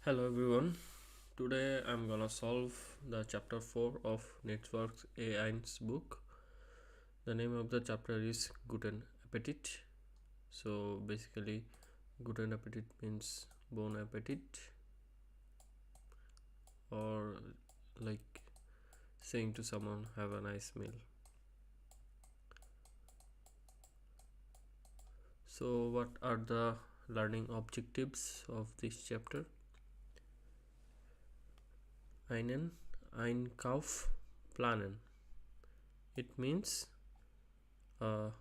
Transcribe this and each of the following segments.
Hello everyone. Today I'm gonna solve the chapter 4 of Netzwerk's A1's book. The name of the chapter is Guten Appetit. So basically, Guten Appetit means bon appetit, or like saying to someone, have a nice meal. So, what are the learning objectives of this chapter? Einen Einkauf planen. It means uh,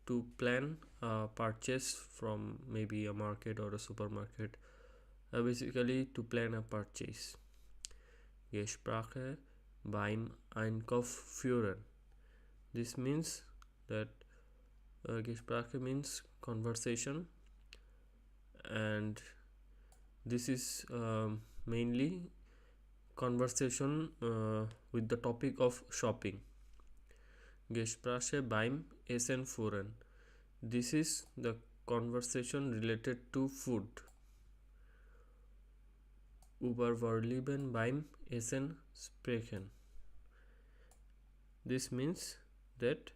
to plan a purchase from maybe a market or a supermarket. Basically, to plan a purchase. Gespräche beim Einkauf führen. This means that Gespräche means conversation, and this is mainly conversation with the topic of shopping. Gespräche beim Essen führen. This is the conversation related to food. Über Verlieben beim Essen sprechen. This means that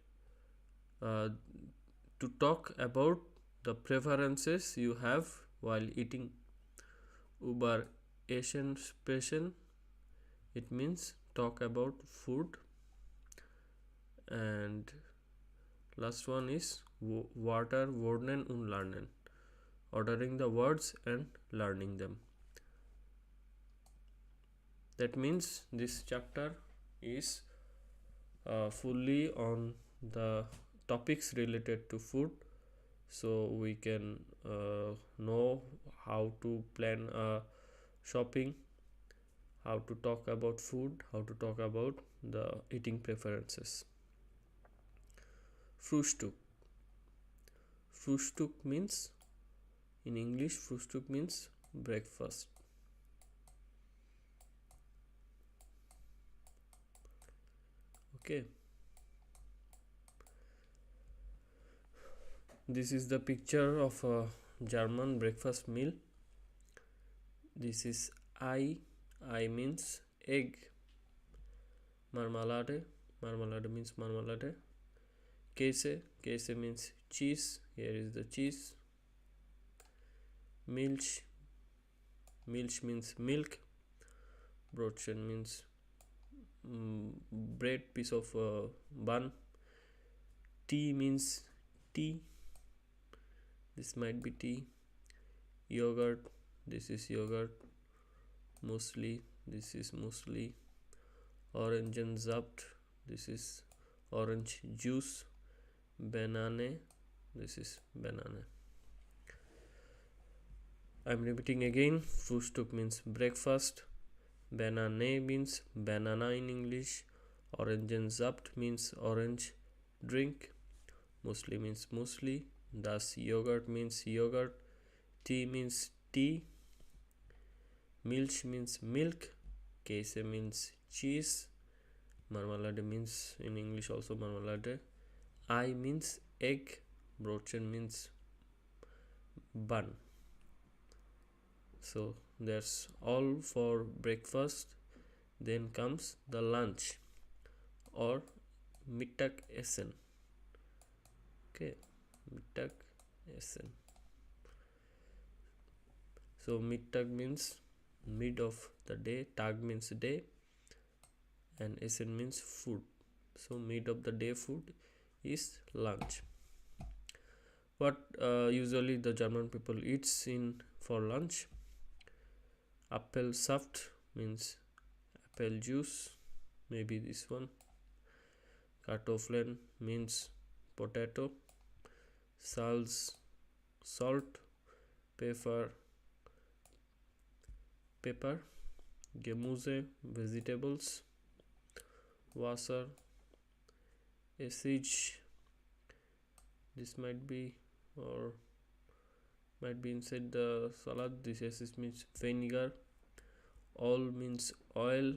to talk about the preferences you have while eating. Über Essen sprechen. It means talk about food. And last one is Wörter Wörnen und Lernen. Ordering the words and learning them. That means this chapter is fully on the topics related to food, so we can know how to plan shopping, how to talk about food, how to talk about the eating preferences. Frühstück. Frühstück means, in English, Frühstück means breakfast. Okay. This is the picture of a German breakfast meal. This is I. I means egg. Marmalade. Marmalade means marmalade. Käse. Käse means cheese. Here is the cheese. Milch. Milch means milk. Brötchen means bread, piece of bun. Tea means tea. This might be tea. Yogurt. This is yogurt. Muesli. This is muesli. Orangensaft. This is orange juice. Banane. This is banana. I'm repeating again. Frühstück means breakfast. Banane means banana in English. Orangensaft means orange drink. Muesli means muesli. Das yogurt means yogurt. Tea means tea. Milch means milk. Käse means cheese. Marmalade means in English also marmalade. I means egg. Brötchen means bun. So that's all for breakfast. Then comes the lunch or Mittagessen. Okay, Mittagessen. So Mittag means mid of the day, Tag means day, and Essen means food. So mid of the day food is lunch. What usually the German people eats in for lunch? Apfelsaft means apple juice, maybe this one. Kartoffeln means potato. Salt, pepper. Gemüse, vegetables. Wasser, essig. This might be or might be inside the salad. This essig means vinegar. All means oil.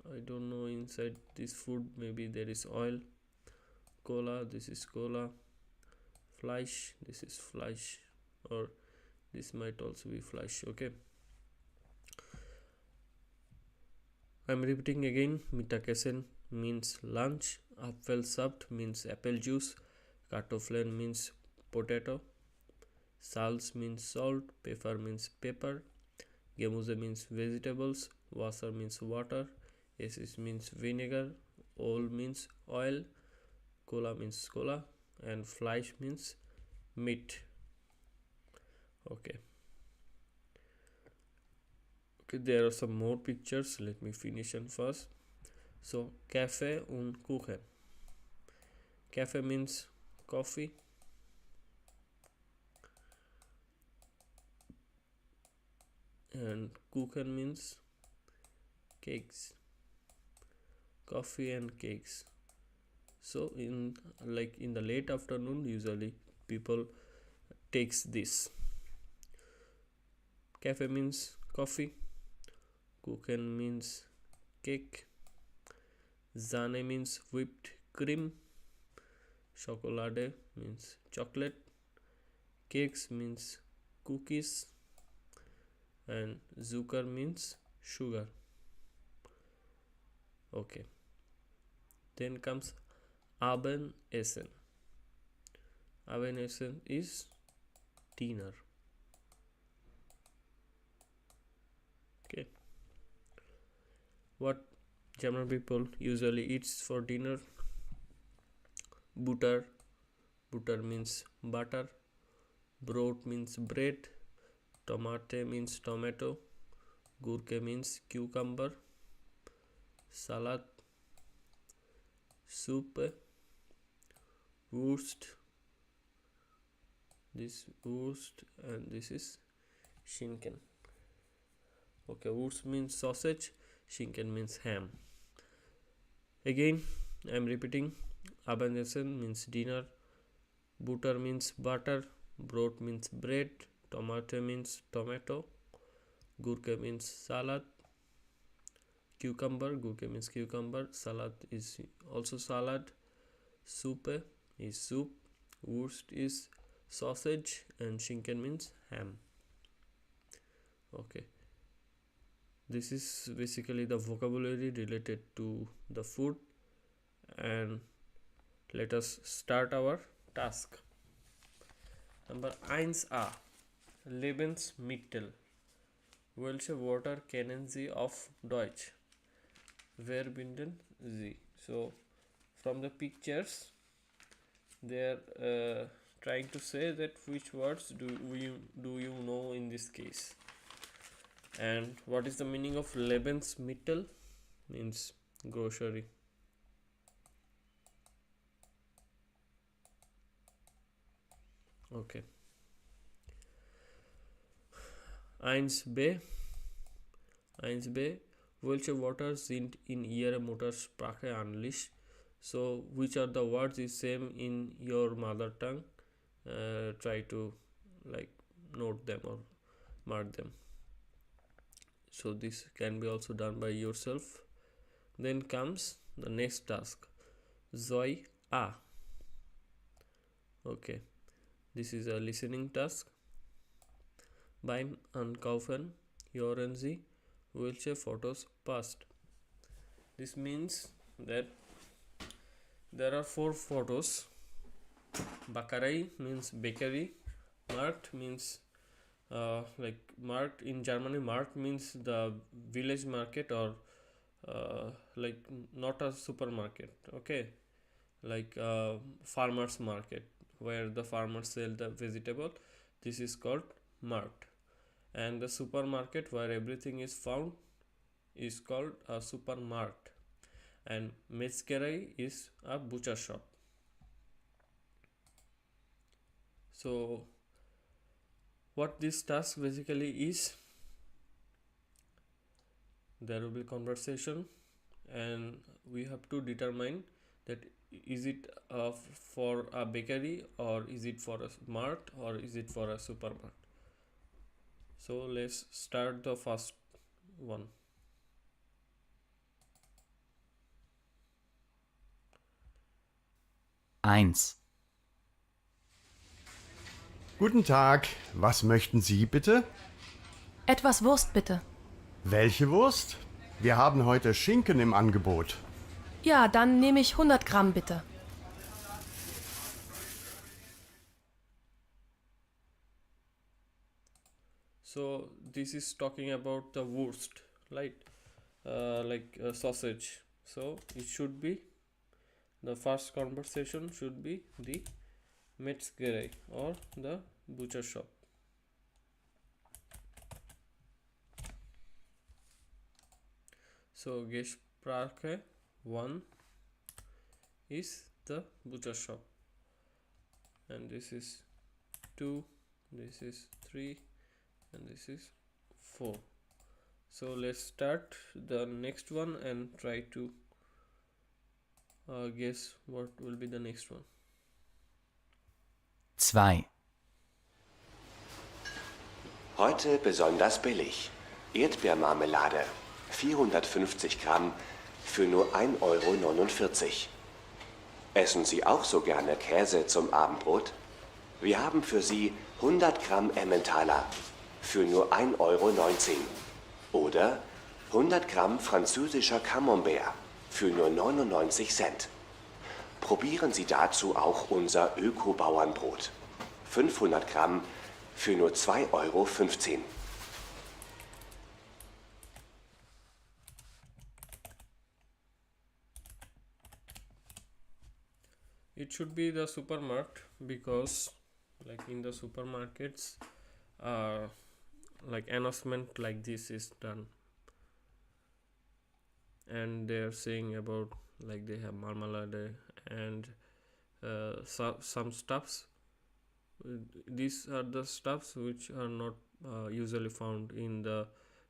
I don't know, inside this food maybe there is oil. Cola, this is cola. Fleisch, this is fleisch, or This might also be flush. Okay, I'm repeating again. Mittagessen means lunch. Apfelsaft means apple juice. Kartoffeln means potato. Salz means salt. Pfeffer means pepper. Gemüse means vegetables. Wasser means water. Esses means vinegar. Oil means oil. Cola means cola. And Fleisch means meat. Okay. Okay, there are some more pictures. Let me finish and first. So, Kaffee und Kuchen. Cafe means coffee. And Kuchen means cakes. Coffee and cakes. So in the late afternoon, usually people takes this. Cafe means coffee. Kuchen means cake. Sahne means whipped cream. Chocolate means chocolate. Cakes means cookies. And Zucker means sugar. Okay. Then comes Abendessen. Abendessen is dinner. Okay. What German people usually eats for dinner? Butter. Butter means butter. Brot means bread. Tomate means tomato. Gurke means cucumber. Salad. Soup. Wurst. This Wurst and this is Schinken. Okay, Wurst means sausage. Schinken means ham. Again, I am repeating. Abendessen means dinner. Butter means butter. Brot means bread. Tomato means tomato. Gurke means salad. Cucumber. Gurke means cucumber. Salad is also salad. Soup is soup. Wurst is sausage. And Schinken means ham. Okay. This is basically the vocabulary related to the food. And let us start our task. Number 1a. Lebensmittel. Welche Wörter kennen Sie auf Deutsch? Wer binden Sie? So, from the pictures, they are trying to say that which words do you know in this case. And what is the meaning of Lebensmittel? Means grocery. Okay. 1b. 1b. Welche Wörter sind in Ihrer Muttersprache ähnlich? So, which are the words is same in your mother tongue? Try to note them or mark them. So, this can be also done by yourself. Then comes the next task. Soll a. Okay. This is a listening task. Beim Ankaufen hören Sie, welche Fotos passt. This means that there are 4 photos. Bäckerei means bakery. Markt means markt in Germany. Markt means the village market or not a supermarket. Okay, farmers market where the farmers sell the vegetable. This is called markt. And the supermarket where everything is found is called a supermarket. And Metzgerei is a butcher shop. So what this task basically is, there will be conversation and we have to determine that is it for a bakery or is it for a mart or is it for a supermarket. So let's start the first one. 1. Guten Tag, was möchten Sie bitte? Etwas Wurst bitte. Welche Wurst? Wir haben heute Schinken im Angebot. Ja, dann nehme ich 100 Gramm bitte. So this is talking about the wurst, right? Like sausage. So it should be the first conversation should be the Metzgerei or the butcher shop. So Gespräche 1 is the butcher shop, and this is 2, this is 3, and this is 4. So let's start the next one and try to guess what will be the next one. 2. Heute besonders billig. Erdbeermarmelade, 450 Gramm für nur 1,49 €. Essen Sie auch so gerne Käse zum Abendbrot? Wir haben für Sie 100 Gramm Emmentaler für nur 1,19 € oder 100 Gramm französischer Camembert für nur 99 Cent. Probieren Sie dazu auch unser Öko-Bauernbrot. 500 Gramm für nur 2,15 €. It should be the supermarket, because like in the supermarkets like announcement like this is done, and they are saying about like they have marmalade and some stuffs. These are the stuffs which are not usually found in the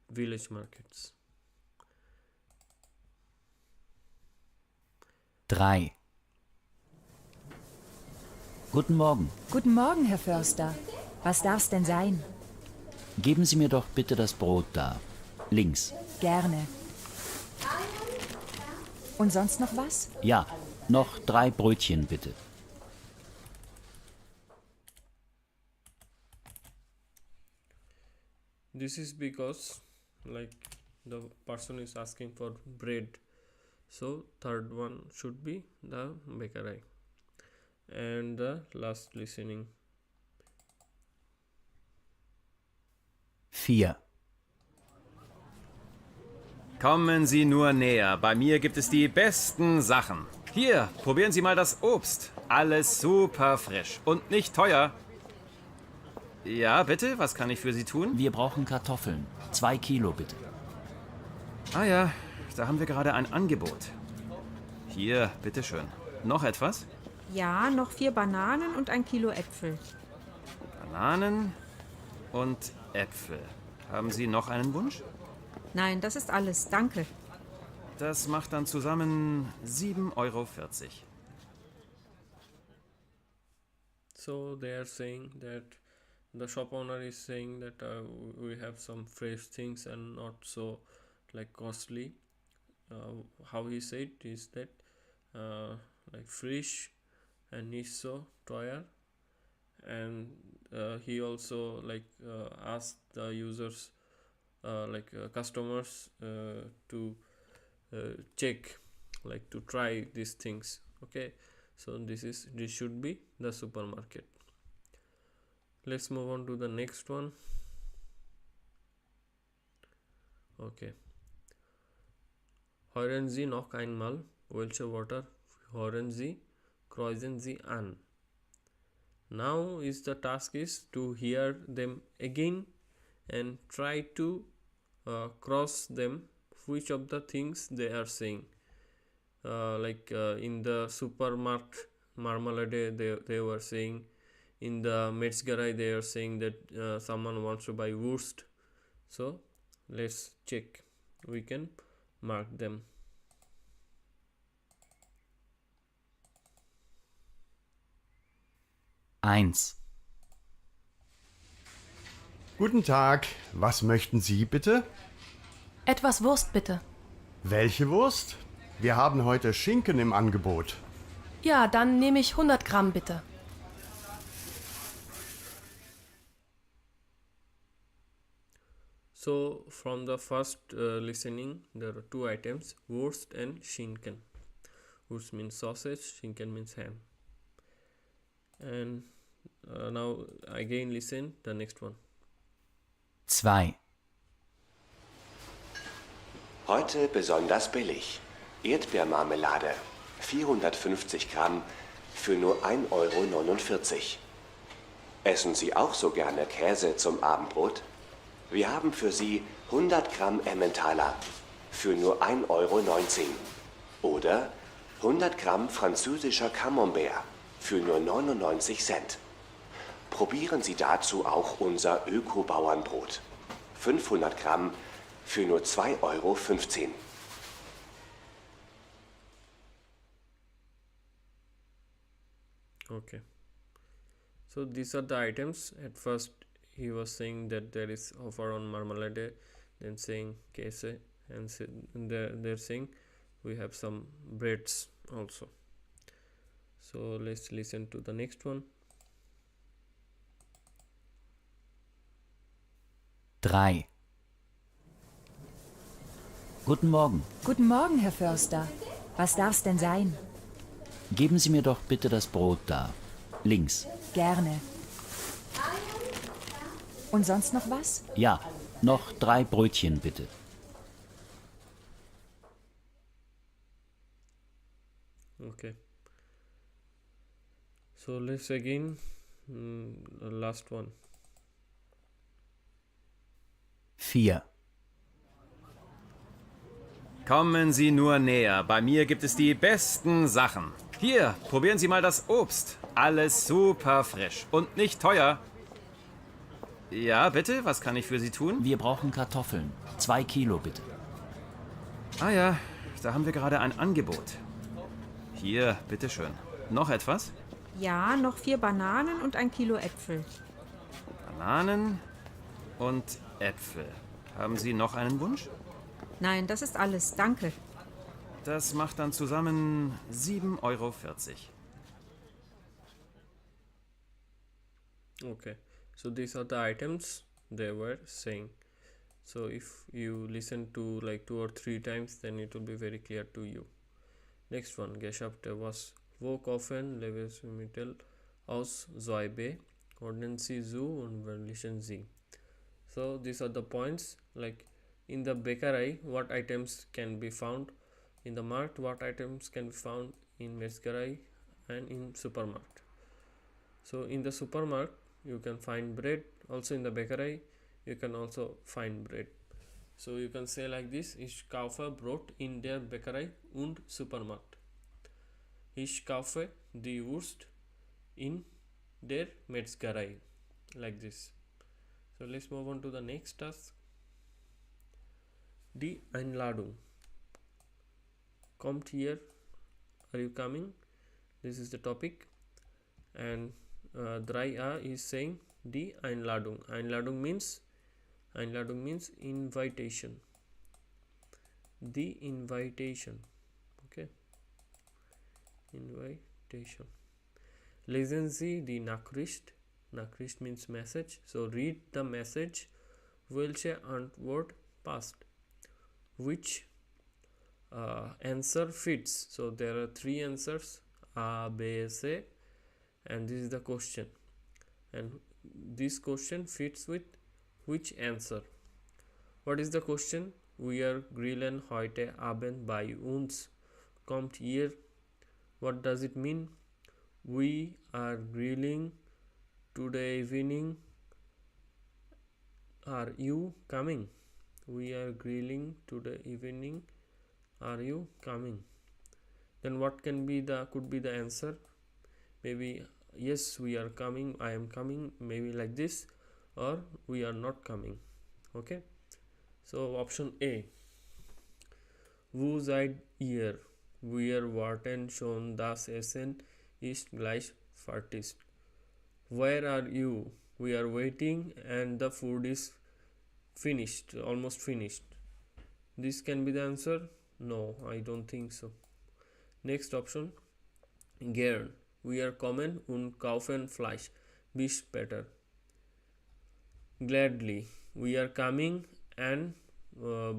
village markets. 3. Guten Morgen. Guten Morgen, Herr Förster. Was darf's denn sein? Geben Sie mir doch bitte das Brot da. Links. Gerne. Und sonst noch was? Ja, noch 3 Brötchen bitte. This is because like the person is asking for bread, so third one should be the bakery. And the last listening. 4. Kommen Sie nur näher. Bei mir gibt es die besten Sachen. Hier, probieren Sie mal das Obst. Alles super frisch und nicht teuer. Ja, bitte, was kann ich für Sie tun? Wir brauchen Kartoffeln. 2 Kilo bitte. Ah ja, da haben wir gerade ein Angebot. Hier, bitteschön. Noch etwas? Ja, noch 4 Bananen und 1 Kilo Äpfel. Bananen und Äpfel. Haben Sie noch einen Wunsch? Nein, das ist alles. Danke. Das macht dann zusammen 7,40 €. So they are saying that the shop owner is saying that we have some fresh things and not so like costly. How he said is that like fresh and nicht so teuer, and he also like asked the users customers to check, like to try these things. Okay, so this should be the supermarket. Let's move on to the next one. Okay. Hören Sie noch einmal, welche Wörter hören Sie, kreuzen Sie an. Now is the task is to hear them again and try to cross them, which of the things they are saying. In the supermarket marmalade they were saying, in the Metzgerei they are saying that someone wants to buy wurst. So let's check, we can mark them. Eins. Guten Tag, was möchten Sie bitte? Etwas Wurst bitte. Welche Wurst? Wir haben heute Schinken im Angebot. Ja, dann nehme ich 100 Gramm bitte. So from the first listening, there are two items: Wurst and Schinken. Wurst means sausage, Schinken means ham. And now again listen the next one. 2. Heute besonders billig. Erdbeermarmelade. 450 Gramm für nur 1,49 Euro. Essen Sie auch so gerne Käse zum Abendbrot? Wir haben für Sie 100 Gramm Emmentaler für nur 1,19 Euro. Oder 100 Gramm französischer Camembert für nur 99 Cent. Probieren Sie dazu auch unser Öko-Bauernbrot. 500 Gramm für nur 2,15 Euro. Okay. So these are the items. At first he was saying that there is offer on marmalade, then saying käse, and they're saying we have some breads also. So let's listen to the next one. 3. Guten Morgen. Guten Morgen, Herr Förster. Was darf's denn sein? Geben Sie mir doch bitte das Brot da. Links. Gerne. Und sonst noch was? Ja, noch 3 Brötchen bitte. Okay. So let's again the last one. 4. Kommen Sie nur näher. Bei mir gibt es die besten Sachen. Hier, probieren Sie mal das Obst. Alles super frisch und nicht teuer. Ja, bitte, was kann ich für Sie tun? Wir brauchen Kartoffeln. 2 Kilo bitte. Ah ja, da haben wir gerade ein Angebot. Hier, bitteschön. Noch etwas? Ja, noch 4 Bananen und ein Kilo Äpfel. Bananen und Äpfel. Haben Sie noch einen Wunsch? Nein, das ist alles. Danke. Das macht dann zusammen 7,40 Euro. Okay, so these are the items they were saying. So if you listen to like 2 or 3 times, then it will be very clear to you. Next one, Geschäfte. Was wo kaufen Lebensmittel aus Zoibe, ordnen Sie zu und verlischen Sie. So these are the points, like in the bakery what items can be found, in the market what items can be found, in Metzgerei and in supermarket. So in the supermarket you can find bread, also in the bakery you can also find bread. So you can say like this: Ich kaufe Brot in der Bäckerei und Supermarkt. Ich kaufe die Wurst in der Metzgerei. Like this. So let's move on to the next task. Die Einladung. Kommt hier. Are you coming? This is the topic. And 3a is saying die Einladung. Einladung means invitation. The invitation. Okay. Invitation. Lesen Sie die Nachricht. Nachricht means message. So read the message. Welche Antwort passt? Which answer fits? So there are 3 answers: A, B, C, and this is the question. And this question fits with which answer? What is the question? Wir grillen heute Abend bei uns. Kommt ihr? What does it mean? We are grilling today evening. Are you coming? We are grilling today evening. Are you coming? Then what could be the answer? Maybe yes, we are coming, I am coming, maybe like this, or we are not coming. Okay, so option A. Wo seid ihr? Wir warten schon, das Essen ist gleich fertig. Where are you? We are waiting and the food is finished, almost finished. This can be the answer. No, I don't think so. Next option. Gern. Wir kommen und kaufen Fleisch bis später. Gladly. We are coming and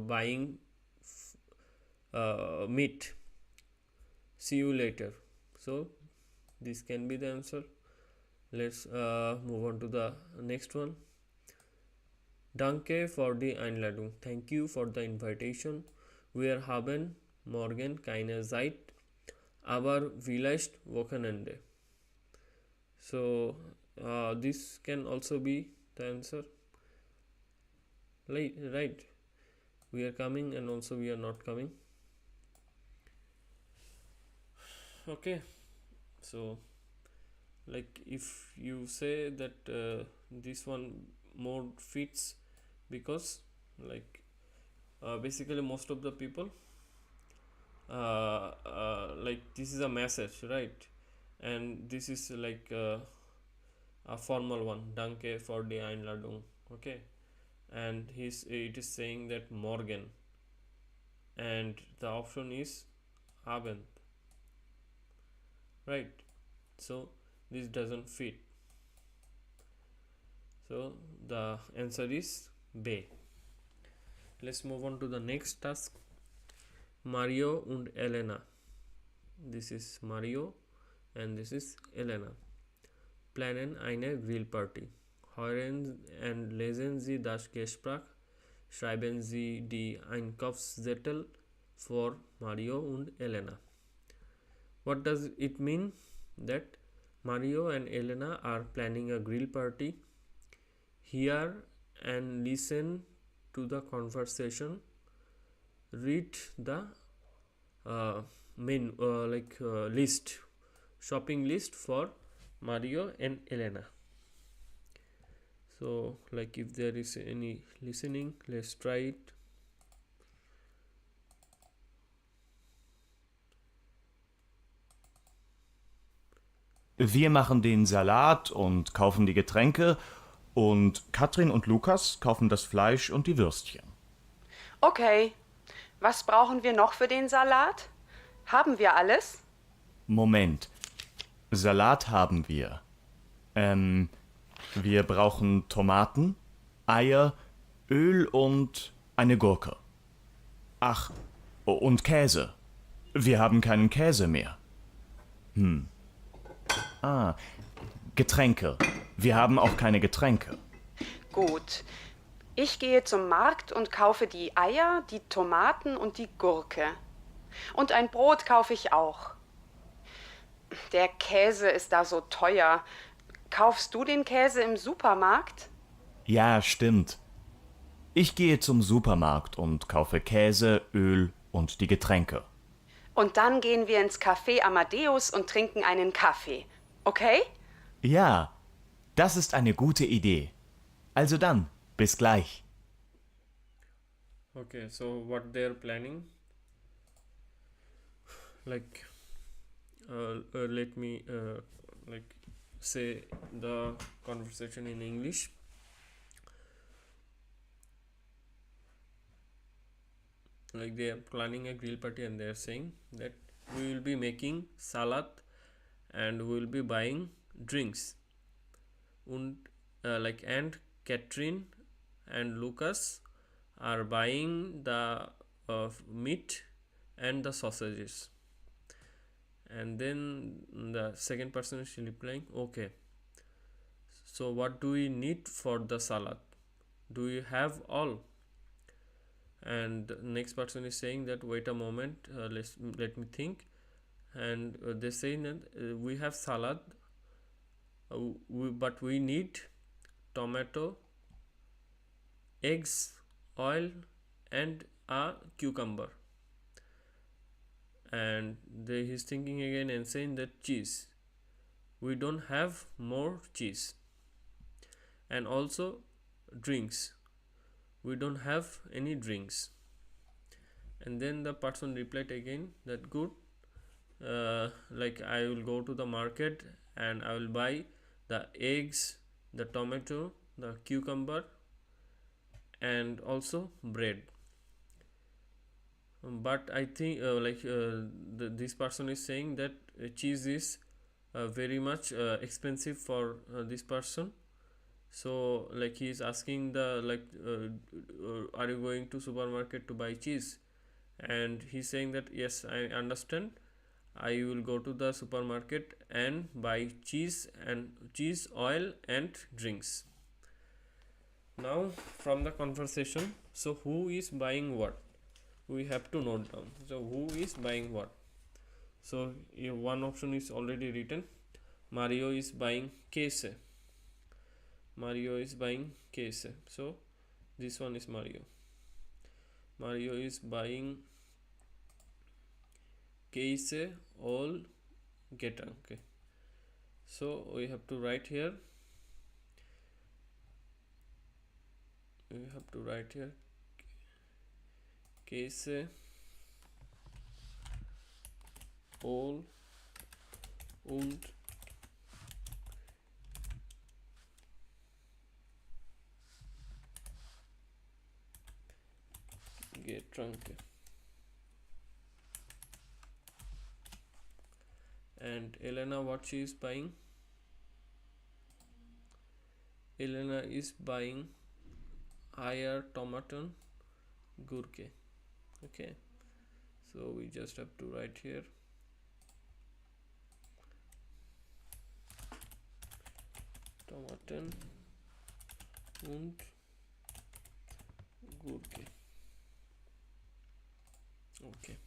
buying meat. See you later. So this can be the answer. Let's move on to the next one. Danke für die Einladung. Thank you for the invitation. Wir haben morgen keine Zeit, aber vielleicht Wochenende. So this can also be the answer. Right. We are coming and also we are not coming. Okay. So like if you say that this one more fits, because like basically most of the people like this is a message, right? And this is like a formal one, danke for die Einladung. Okay, and it is saying that morgen, and the option is abend, right? So this doesn't fit. So the answer is B. Let's move on to the next task. Mario und Elena. This is Mario and this is Elena. Planen eine Grillparty. Hören und lesen Sie das Gespräch. Schreiben Sie die Einkaufszettel für Mario und Elena. What does it mean? That Mario and Elena are planning a grill party. Hear and listen to the conversation. Read the list, shopping list for Mario and Elena. So like if there is any listening, let's try it. Wir machen den Salat und kaufen die Getränke und Katrin und Lukas kaufen das Fleisch und die Würstchen. Okay. Was brauchen wir noch für den Salat? Haben wir alles? Moment. Salat haben wir. Wir brauchen Tomaten, Eier, Öl und eine Gurke. Ach, und Käse. Wir haben keinen Käse mehr. Getränke. Wir haben auch keine Getränke. Gut. Ich gehe zum Markt und kaufe die Eier, die Tomaten und die Gurke. Und ein Brot kaufe ich auch. Der Käse ist da so teuer. Kaufst du den Käse im Supermarkt? Ja, stimmt. Ich gehe zum Supermarkt und kaufe Käse, Öl und die Getränke. Und dann gehen wir ins Café Amadeus und trinken einen Kaffee. Okay? Ja, das ist eine gute Idee. Also dann, bis gleich. Okay, so what they're planning, like let me like say the conversation in English. Like they are planning a grill party and they are saying that we will be making salad and we will be buying drinks. And and Catherine and Lucas are buying the meat and the sausages. And then the second person is replying, okay, so what do we need for the salad? Do you have all? And the next person is saying that wait a moment, let me think. And they say that we have salad, but we need tomato, eggs, oil and a cucumber. And he's thinking again and saying that cheese, we don't have more cheese. And also drinks, we don't have any drinks. And then the person replied again that good, like I will go to the market and I will buy the eggs, the tomato, the cucumber and also bread. But I think this person is saying that cheese is very much expensive for this person, So like he is asking the like are you going to supermarket to buy cheese, and he's saying that yes, I understand, I will go to the supermarket and buy cheese and cheese, oil and drinks. Now from the conversation, so who is buying what, we have to note down. So who is buying what? So one option is already written, Mario is buying case. Mario is buying case. So this one is Mario. Mario is buying case all get. Okay, so we have to write here, case all und get drunk. And Elena, what she is buying? Elena is buying Eier, Tomaten, Gurke. Okay, so we just have to write here Tomaten und Gurke. Okay,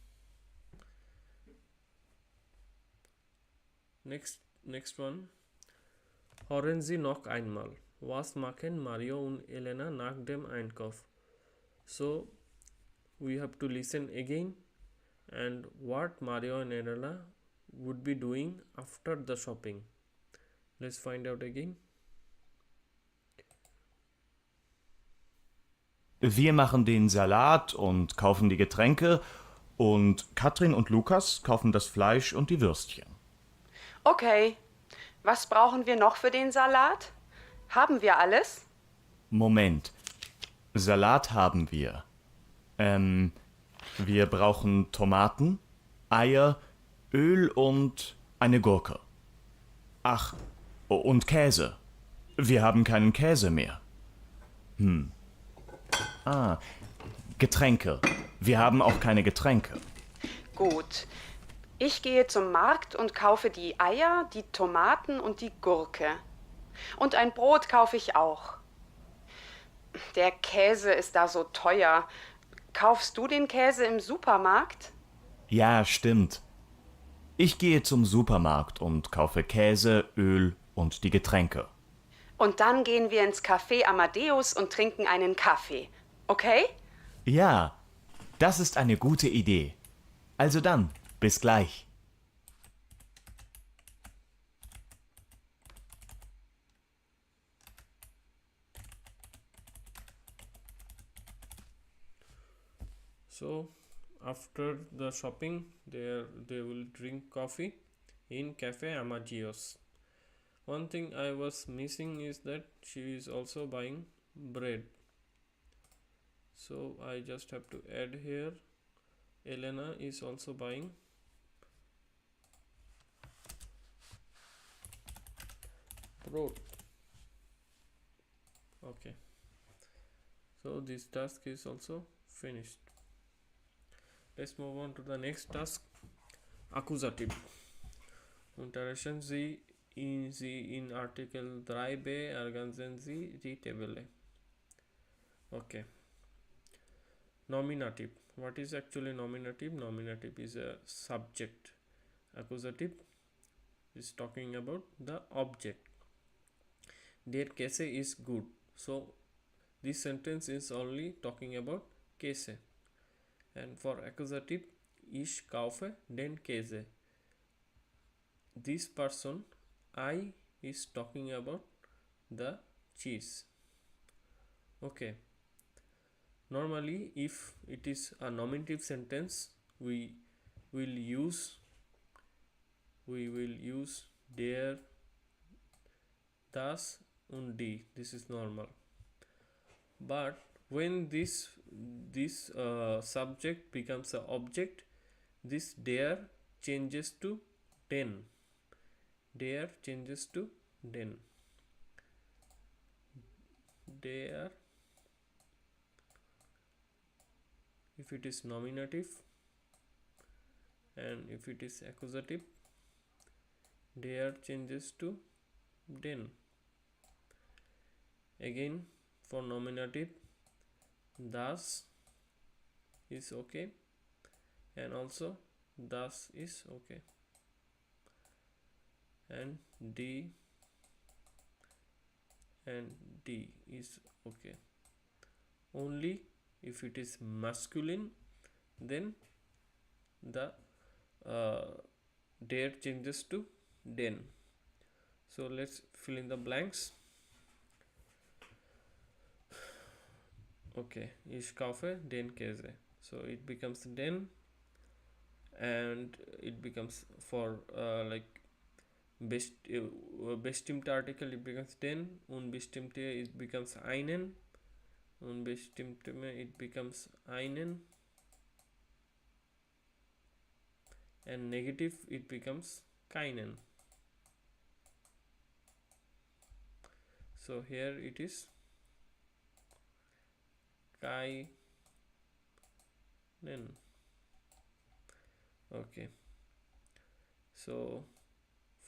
next one. Hören Sie noch einmal. Was machen Mario und Elena nach dem Einkauf? So we have to listen again, and what Mario and Elena would be doing after the shopping. Let's find out again. Wir machen den Salat und kaufen die Getränke und Katrin und Lukas kaufen das Fleisch und die Würstchen. Okay, was brauchen wir noch für den Salat? Haben wir alles? Moment. Salat haben wir. Wir brauchen Tomaten, Eier, Öl und eine Gurke. Ach, und Käse. Wir haben keinen Käse mehr. Getränke. Wir haben auch keine Getränke. Gut. Ich gehe zum Markt und kaufe die Eier, die Tomaten und die Gurke. Und ein Brot kaufe ich auch. Der Käse ist da so teuer. Kaufst du den Käse im Supermarkt? Ja, stimmt. Ich gehe zum Supermarkt und kaufe Käse, Öl und die Getränke. Und dann gehen wir ins Café Amadeus und trinken einen Kaffee. Okay? Ja, das ist eine gute Idee. Also dann, bis gleich. So after the shopping, they will drink coffee in Cafe Amadeus. One thing I was missing is that she is also buying bread. So I just have to add here, Elena is also buying bread. Okay, so this task is also finished. Let's move on to the next task, Accusative. Unterrichten Sie in Artikel 3b ergänzen Sie die Tabelle. Okay. Nominative. What is actually nominative? Nominative is a subject. Accusative is talking about the object. Der Käse is good. So this sentence is only talking about Käse. And for accusative, ich kaufe den Käse. This person, I, is talking about the cheese. Okay. Normally, if it is a nominative sentence, we will use der, das und die. This is normal. But when this subject becomes an object, this der changes to den. Der changes to den. der. If it is nominative, and if it is accusative, der changes to den. Again, for nominative, das is okay, and also das is okay, and d and d is okay. Only if it is masculine, then the der changes to den. So let's fill in the blanks. Okay, ich kaufe den Käse. So it becomes den, and it becomes for like bestimmte article, it becomes den. Unbestimmte, it becomes einen. Unbestimmte, it becomes einen. And negative, it becomes keinen. So here it is keinen. Okay, so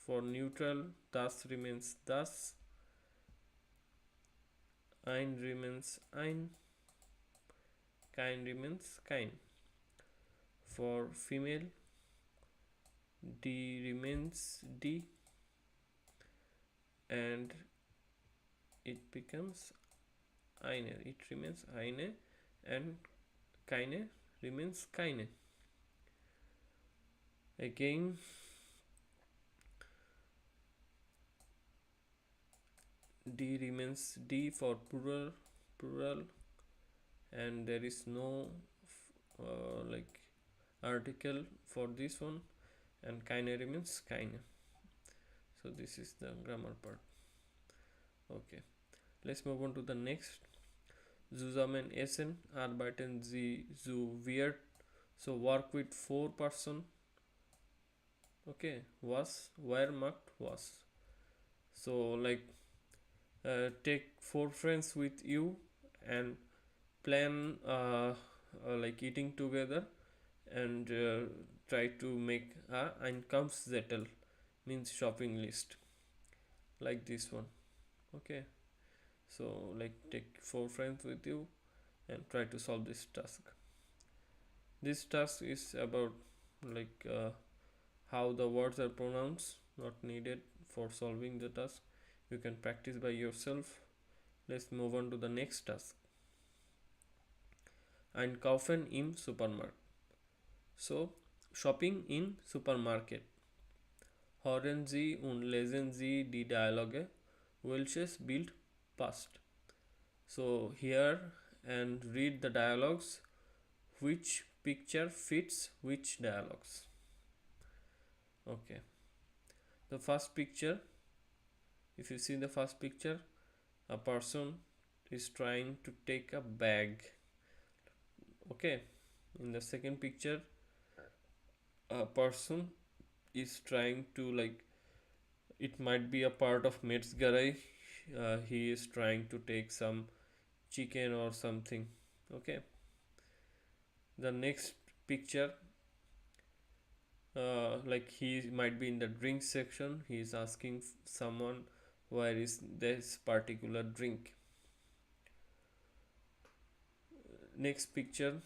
for neutral, das remains das, ein remains ein, kein remains kein. For female, d remains d, and it becomes eine, it remains eine, and keine remains keine. Again, d remains d for plural, and there is no like article for this one, and keine remains keine. So this is the grammar part. Okay, let's move on to the next. Zusammen essen, arbeiten sie zu viert. So work with 4 person. Okay, was, where, macht, was. So like take 4 friends with you and plan like eating together, and try to make a Einkaufszettel, means shopping list, like this one. Okay, so like take 4 friends with you and try to solve this task. This task is about like how the words are pronounced, not needed for solving the task. You can practice by yourself. Let's move on to the next task. Einkaufen im Supermarkt. So shopping in Supermarket. Hören Sie und lesen Sie die Dialoge. Welches Bild passt? So hear and read the dialogues. Which picture fits which dialogues? Okay, the first picture, if you see the first picture, a person is trying to take a bag. Okay, in the second picture, a person is trying to, like, it might be a part of Metzgerei, he is trying to take some chicken or something. Okay, the next picture, like he might be in the drink section, he is asking someone where is this particular drink. Next picture,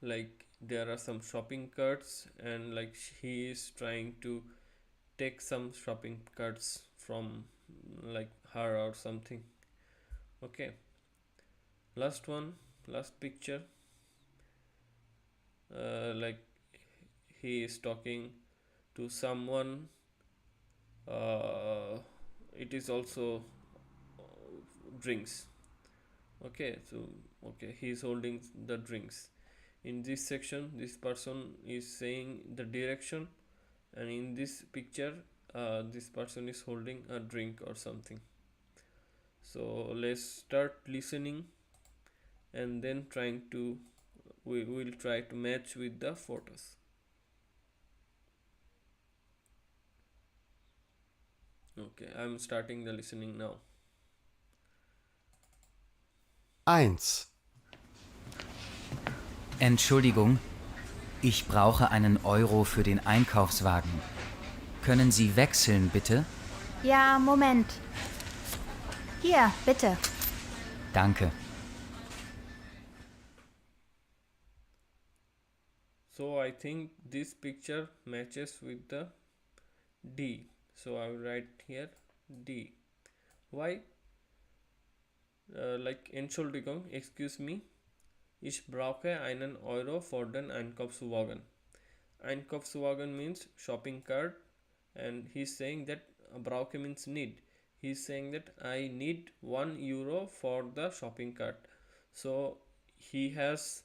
like there are some shopping carts, and like he is trying to take some shopping carts from like her or something. Okay, last one, last picture, like he is talking to someone, it is also drinks. Okay, so okay, he is holding the drinks. In this section, this person is saying the direction, and in this picture, this person is holding a drink or something. So let's start listening, and then we will try to match with the photos. Okay, I'm starting the listening now. 1. Entschuldigung, ich brauche einen Euro für den Einkaufswagen. Können Sie wechseln, bitte? Ja, Moment. Hier, bitte. Danke. So I think this picture matches with the D. So I will write here D. Why? Like Entschuldigung, excuse me, ich brauche einen Euro für den Einkaufswagen. Einkaufswagen means shopping cart, and he's saying that brauche means need. He's saying that I need 1 euro for the shopping cart. So he has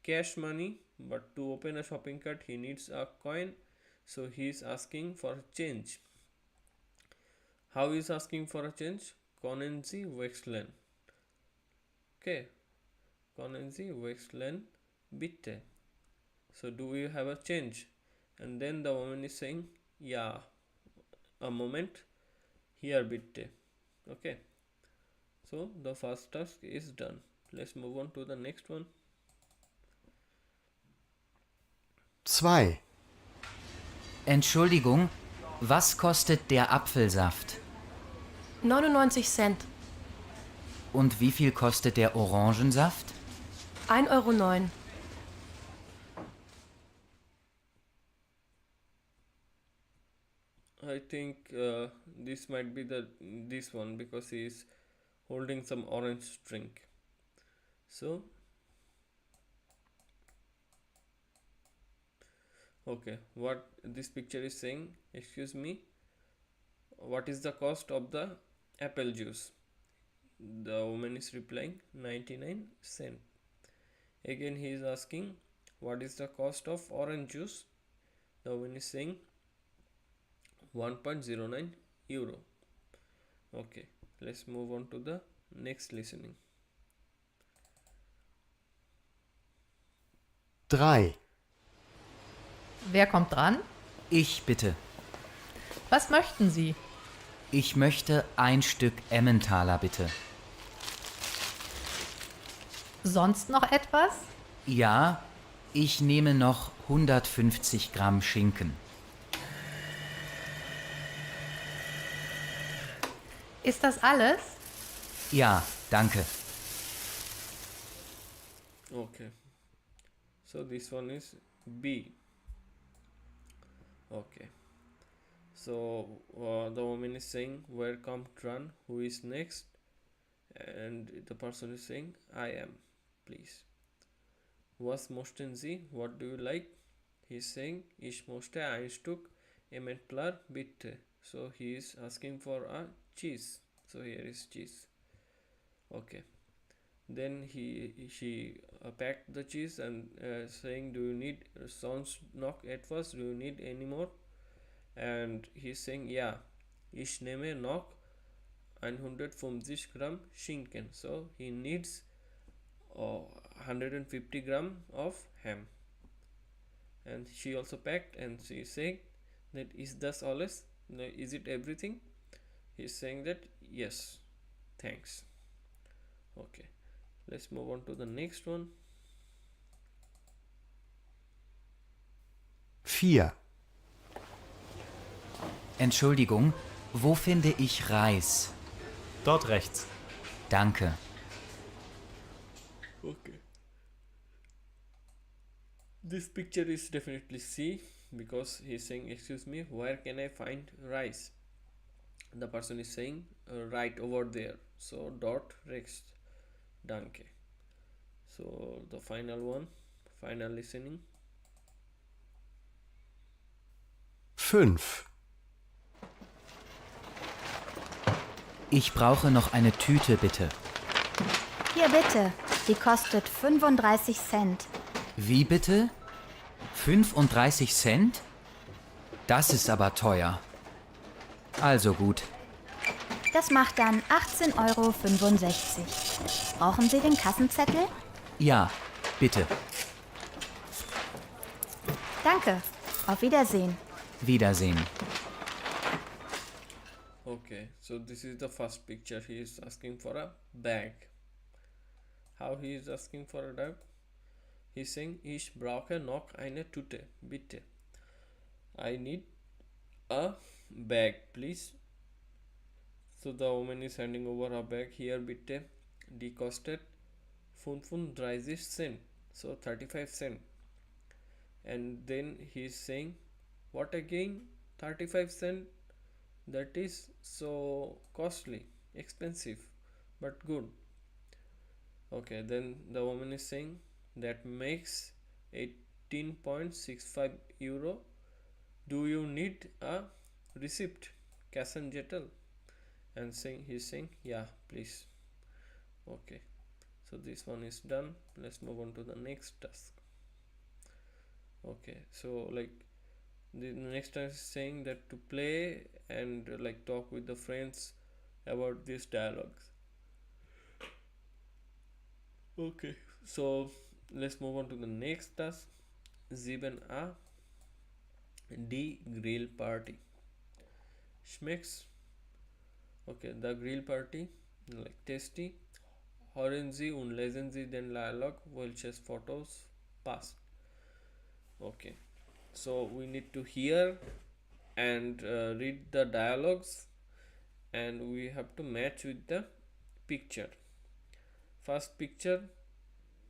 cash money, but to open a shopping cart he needs a coin. So he is asking for change. How is asking for a change? Können Sie wechseln? Okay, können Sie wechseln bitte? So do we have a change? And then the woman is saying, yeah, a moment, here bitte. Okay, so the first task is done. Let's move on to the next one. 2. Entschuldigung, was kostet der Apfelsaft? 99 Cent. Und wie viel kostet der Orangensaft? 1,09 Euro. I think this might be this one, because he is holding some orange drink. So okay, what this picture is saying, excuse me, what is the cost of the apple juice? The woman is replying 99 cent. Again he is asking, what is the cost of orange juice? The woman is saying 1.09 euro. Okay, let's move on to the next listening. 3. Wer kommt dran? Ich bitte. Was möchten Sie? Ich möchte ein Stück Emmentaler, bitte. Sonst noch etwas? Ja, ich nehme noch 150 Gramm Schinken. Ist das alles? Ja, danke. Okay, so this one is B. Okay, so the woman is saying, where come dran, who is next? And the person is saying, I am, please. Was möchten Sie? What do you like? He's saying, ich möchte ein Stück Emmentaler bitte. So he is asking for a cheese. So here is cheese. Okay, then she packed the cheese and saying, do you need, sounds knock at first, do you need any more? And he's saying, yeah, ich nehme noch 150 Gramm Schinken. So he needs 150 gram of ham. And she also packed, and she is saying that, is this alles? Is it everything? He's saying that yes, thanks. Okay, let's move on to the next one. 4. Entschuldigung, wo finde ich Reis? Dort rechts. Danke. Okay, this picture is definitely C, because he's saying, excuse me, where can I find rice? The person is saying right over there. So dort rechts. Danke. So the final one, final listening. 5. Ich brauche noch eine Tüte, bitte. Hier bitte. Die kostet 35 Cent. Wie bitte? 35 Cent? Das ist aber teuer. Also gut. Das macht dann 18,65 Euro. Brauchen Sie den Kassenzettel? Ja, bitte. Danke. Auf Wiedersehen. Wiedersehen. Okay, so this is the first picture. He is asking for a bag. How he is asking for a dog? He's saying, ich brauche noch eine Tüte, bitte. I need a bag, please. So the woman is handing over a bag. Here, bitte. Die kostet 35 Cent. So 35 cent. And then he is saying, what again? 35 cent? That is so costly, expensive, but good. Okay, then the woman is saying, that makes 18.65 euro. Do you need a receipt? Kassenzettel? And he's saying, yeah, please. Okay, so this one is done. Let's move on to the next task. Okay, so like the next task is saying that to play and like talk with the friends about these dialogues. Okay, so let's move on to the next task. 7a, die Grillparty. Schmecks. Okay, the grill party, like tasty. Hören Sie und lesen Sie den Dialog, welches Fotos passt. Okay, so we need to hear and read the dialogues, and we have to match with the picture. First picture,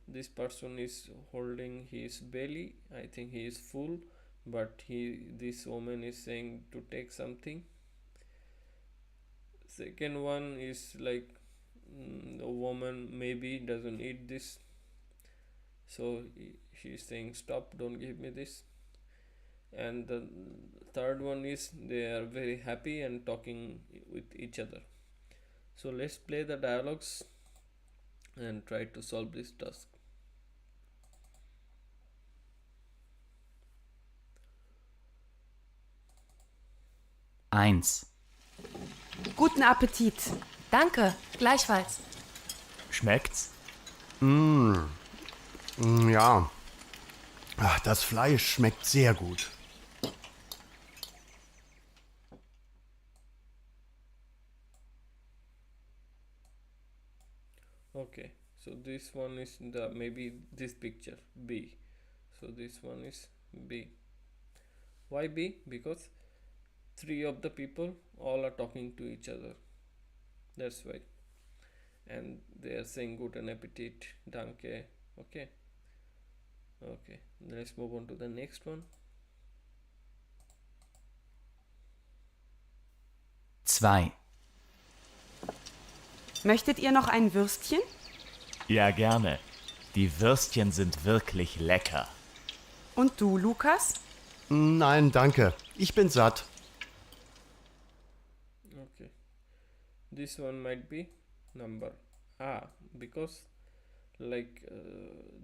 this person is holding his belly. I think he is full, but this woman is saying to take something. Second one is like the woman maybe doesn't eat this, so she's saying, stop, don't give me this. And the third one is they are very happy and talking with each other. So let's play the dialogues and try to solve this task. Eins. Guten Appetit. Danke, gleichfalls. Schmeckt's? Ja. Ach, das Fleisch schmeckt sehr gut. Okay, so this one is the maybe this picture B. So this one is B. Why B? Because three of the people all are talking to each other. That's why. And they are saying guten appetit, danke. Okay. Okay, let's move on to the next one. 2. Möchtet ihr noch ein Würstchen? Ja, gerne. Die Würstchen sind wirklich lecker. Und du, Lukas? Nein, danke. Ich bin satt. Okay, this one might be number A, because like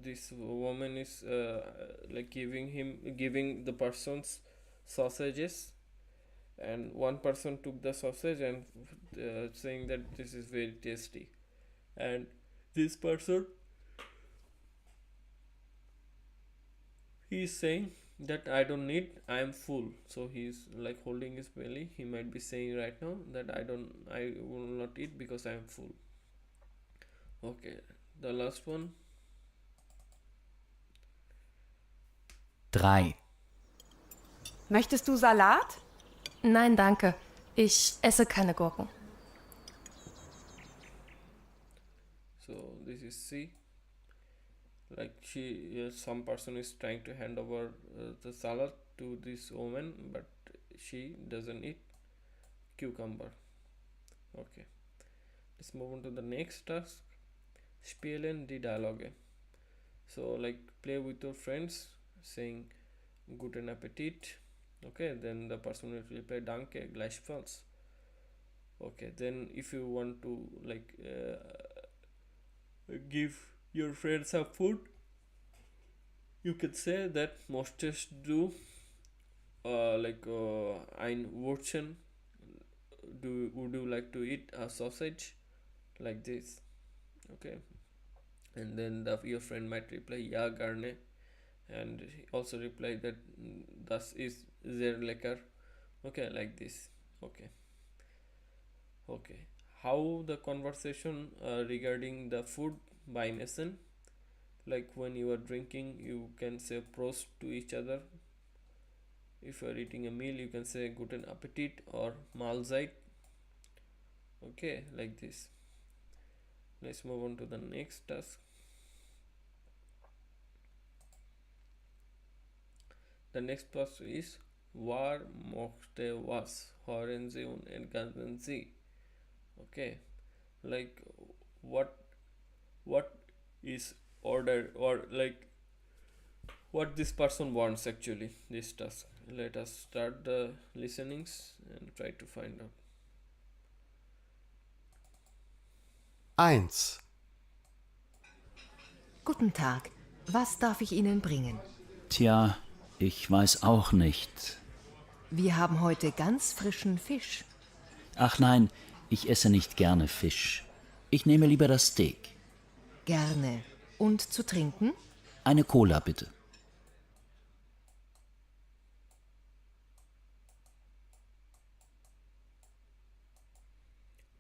this woman is like giving the person's sausages, and one person took the sausage and saying that this is very tasty, and this person, he is saying that I don't need, I am full. So he's like holding his belly. He might be saying right now that I will not eat because I am full. Okay, the last one. 3. Möchtest du Salat? Nein, danke. Ich esse keine Gurken. So this is C. Like some person is trying to hand over the salad to this woman, but she doesn't eat cucumber. Okay, let's move on to the next task. Spielen die Dialoge. So like play with your friends, saying guten Appetit. Okay, then the person will reply danke, gleichfalls. Okay, then if you want to like give your friends some food, you can say that möchtest du ein Wurstchen, would you like to eat a sausage, like this. Okay, and then your friend might reply ja gerne, and also reply that das ist sehr lecker. Okay, like this. Okay, how the conversation regarding the food beim Essen. Like when you are drinking, you can say Prost to each other. If you are eating a meal, you can say Guten Appetit or Mahlzeit. Okay, like this. Let's move on to the next task. The next task is War mochte was? Hören Sie und ergänzen Sie. Okay, like what is ordered, or like what this person wants actually, this task. Let us start the listenings and try to find out. 1, Guten Tag. Was darf ich Ihnen bringen? Tja, ich weiß auch nicht. Wir haben heute ganz frischen Fisch. Ach nein, ich esse nicht gerne Fisch. Ich nehme lieber das Steak. Gerne. Und zu trinken? Eine Cola bitte.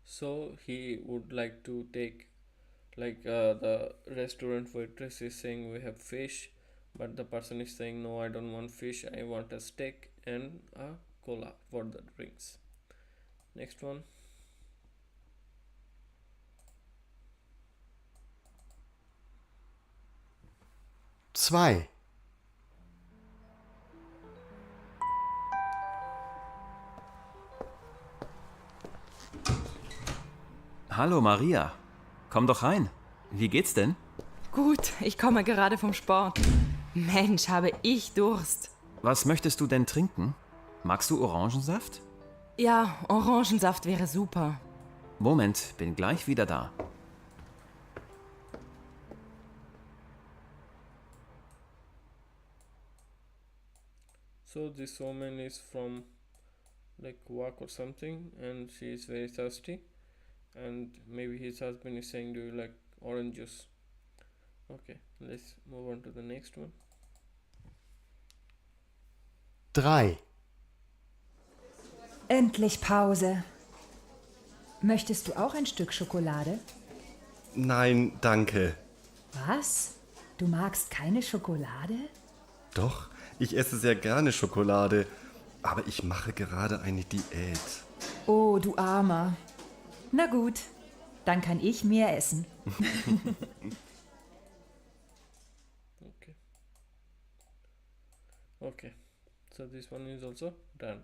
So he would like to take, like the restaurant waitress is saying we have fish, but the person is saying no, I don't want fish, I want a steak and a cola for the drinks. Next one. zwei, Hallo Maria, komm doch rein. Wie geht's denn? Gut, ich komme gerade vom Sport. Mensch, habe ich Durst. Was möchtest du denn trinken? Magst du Orangensaft? Ja, Orangensaft wäre super. Moment, bin gleich wieder da. So this woman is from like work or something, and she is very thirsty, and maybe his husband is saying, do you like orange juice? Okay, let's move on to the next one. 3, Endlich Pause. Möchtest du auch ein Stück Schokolade? Nein, danke. Was? Du magst keine Schokolade? Doch, ich esse sehr gerne Schokolade, aber ich mache gerade eine Diät. Oh, du Armer. Na gut, dann kann ich mehr essen. Okay, so this one is also done.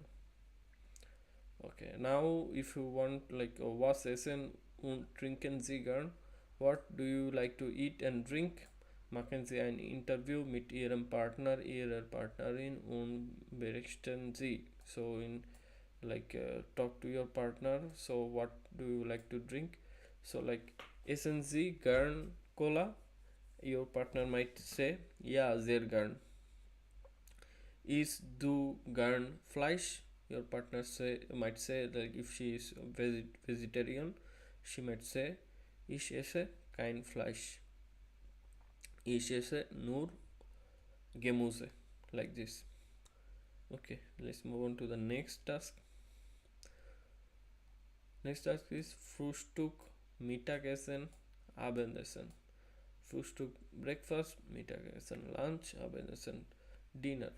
Okay, now if you want like was essen und trinken Sie gern, what do you like to eat and drink? Machen Sie ein Interview mit Ihrem Partner, Ihrer Partnerin und berichten Sie. So in like talk to your partner. So what do you like to drink? So like essen Sie gern Cola? Your partner might say, ja, sehr gern. Is du gern Fleisch? Your partner might say that if she is vegetarian, she might say, ich esse kein Fleisch. Ich esse nur Gemüse. Like this. Okay, let's move on to the next task. Next task is Frühstück, Mittagessen, Abendessen. Frühstück, Breakfast, Mittagessen, Lunch, Abendessen, Dinner.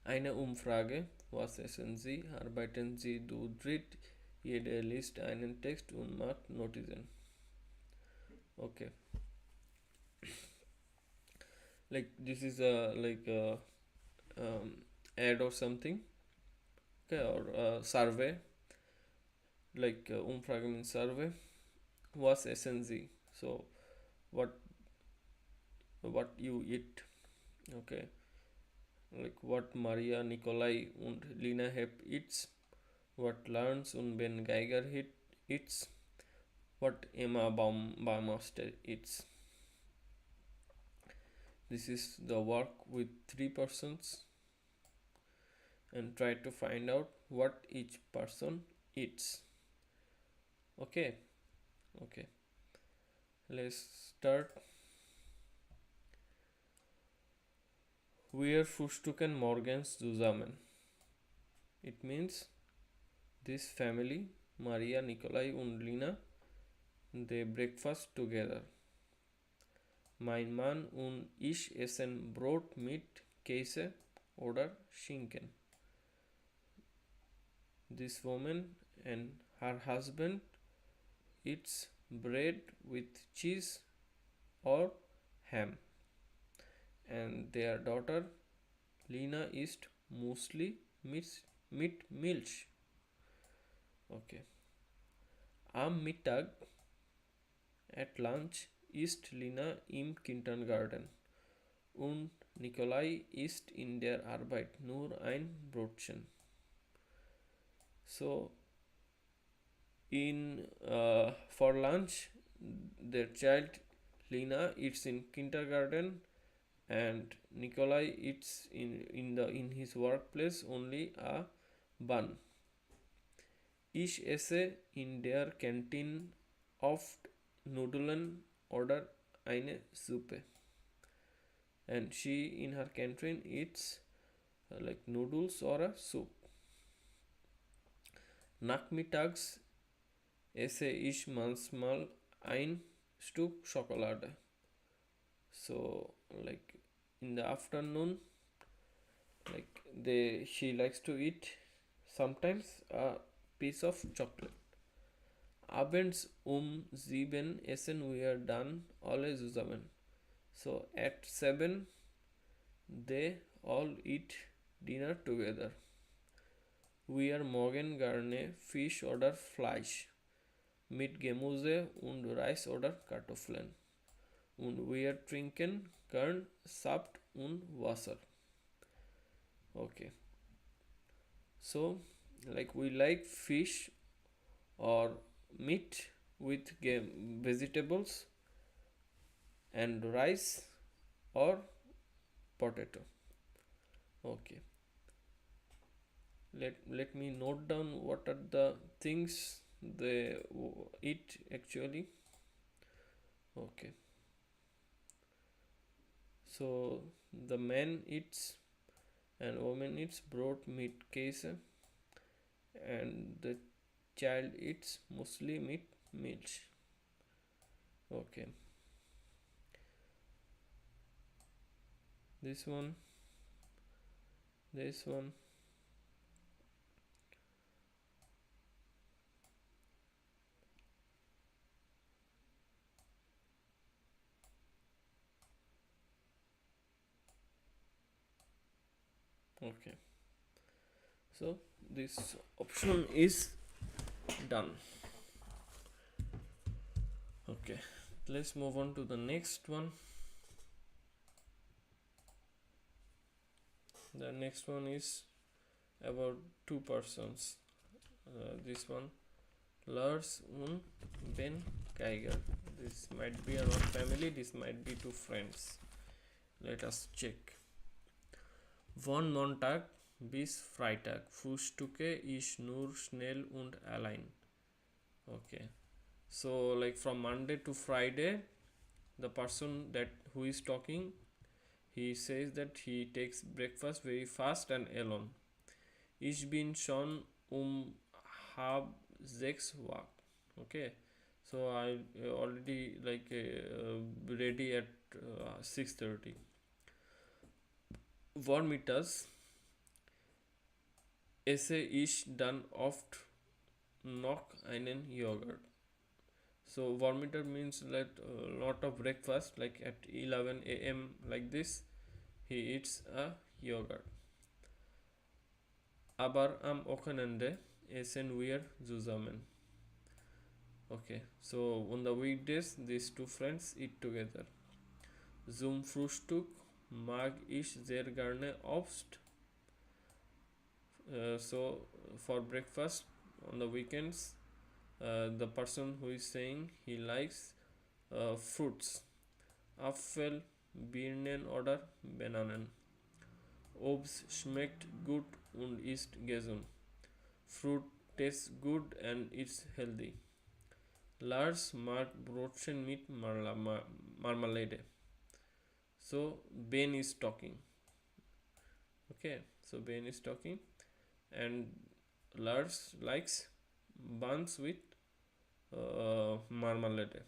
Eine Umfrage. Was essen Sie? Arbeiten Sie zu dritt? Jeder liest einen Text und macht Notizen. Okay. Like this is a ad or something. Okay, or a survey. Like Umfrage means survey. Was essen Sie? So what you eat. Okay. Like what Maria Nikolai und Lina Hepp eats, what Lawrence und Ben Geiger eats, what Emma Baumeister eats. This is the work with 3 persons, and try to find out what each person eats. Okay, let's start. Wir frühstücken morgens zusammen. It means this family, Maria, Nikolai und Lina, They breakfast together. Mein Mann und ich essen Brot mit Käse oder Schinken. This woman and her husband eats bread with cheese or ham. And their daughter Lina eats mostly mit Milch. Okay. Am Mittag at lunch ist Lina im Kindergarten und Nikolai isst in der Arbeit nur ein Brotchen. So in for lunch their child Lina eats in kindergarten and Nikolai eats in his workplace only a bun. Ich esse in der Canteen oft Nudeln oder eine Suppe. And she in her canteen eats like noodles or a soup. Nachmittags esse ich manchmal ein Stück Schokolade. So like in the afternoon, like she likes to eat sometimes a piece of chocolate. Abends 7 essen wir dann alle zusammen. So at 7 they all eat dinner together. Wir morgen gerne Fisch oder Fleisch mit Gemüse und Reis oder Kartoffeln. Und wir trinken gern Saft und Wasser. Okay. So, like we like fish or meat with vegetables and rice or potato. Okay. Let me note down what are the things they eat actually. Okay. So the man eats and woman eats broad meat käse and the child eats mostly meat milch. Okay. This one. Okay, so this option is done. Okay, let's move on to the next one. The next one is about two persons. This one, Lars und Ben Geiger. This might be around family, this might be two friends. Let us check. Von Montag bis Freitag frühstücke ich nur schnell und allein. Okay, so like from Monday to Friday, the person that who is talking, he says that he takes breakfast very fast and alone. Ich bin schon halb 6 wach. Okay, so I already like ready at 6:30. Vormittags esse ich dann oft noch einen Joghurt. So vormittag means like a lot of breakfast, like at 11 a.m. like this he eats a yogurt. Aber am Wochenende essen wir zusammen. Okay, so on the weekdays these two friends eat together. Zum Frühstück mag ich sehr gerne Obst. So for breakfast on the weekends, the person who is saying he likes fruits. Apfel, Birnen oder Bananen. Obst schmeckt gut und ist gesund. Fruit tastes good and it's healthy. Lars mag Brotchen mit Marmalade. So Ben is talking. Okay, so Ben is talking and Lars likes buns with Marmalade.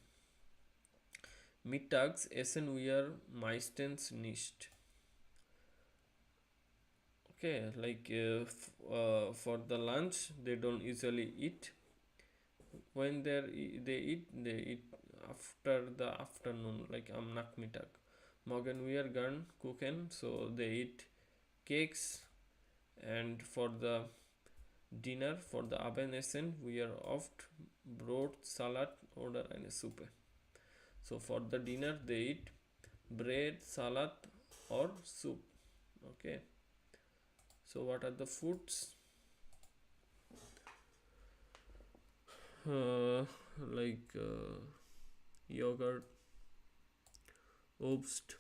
Mittags essen wir meistens nicht. Okay, like for the lunch, they don't usually eat. When they eat after the afternoon, like am Nachmittag. Morgen wir gern kuchen, so they eat cakes. And for the dinner, for the Abendessen, we are oft Brot, Salat oder eine Suppe. So for the dinner, they eat bread, salad, or soup. Okay. So what are the foods? Like yogurt, Obst.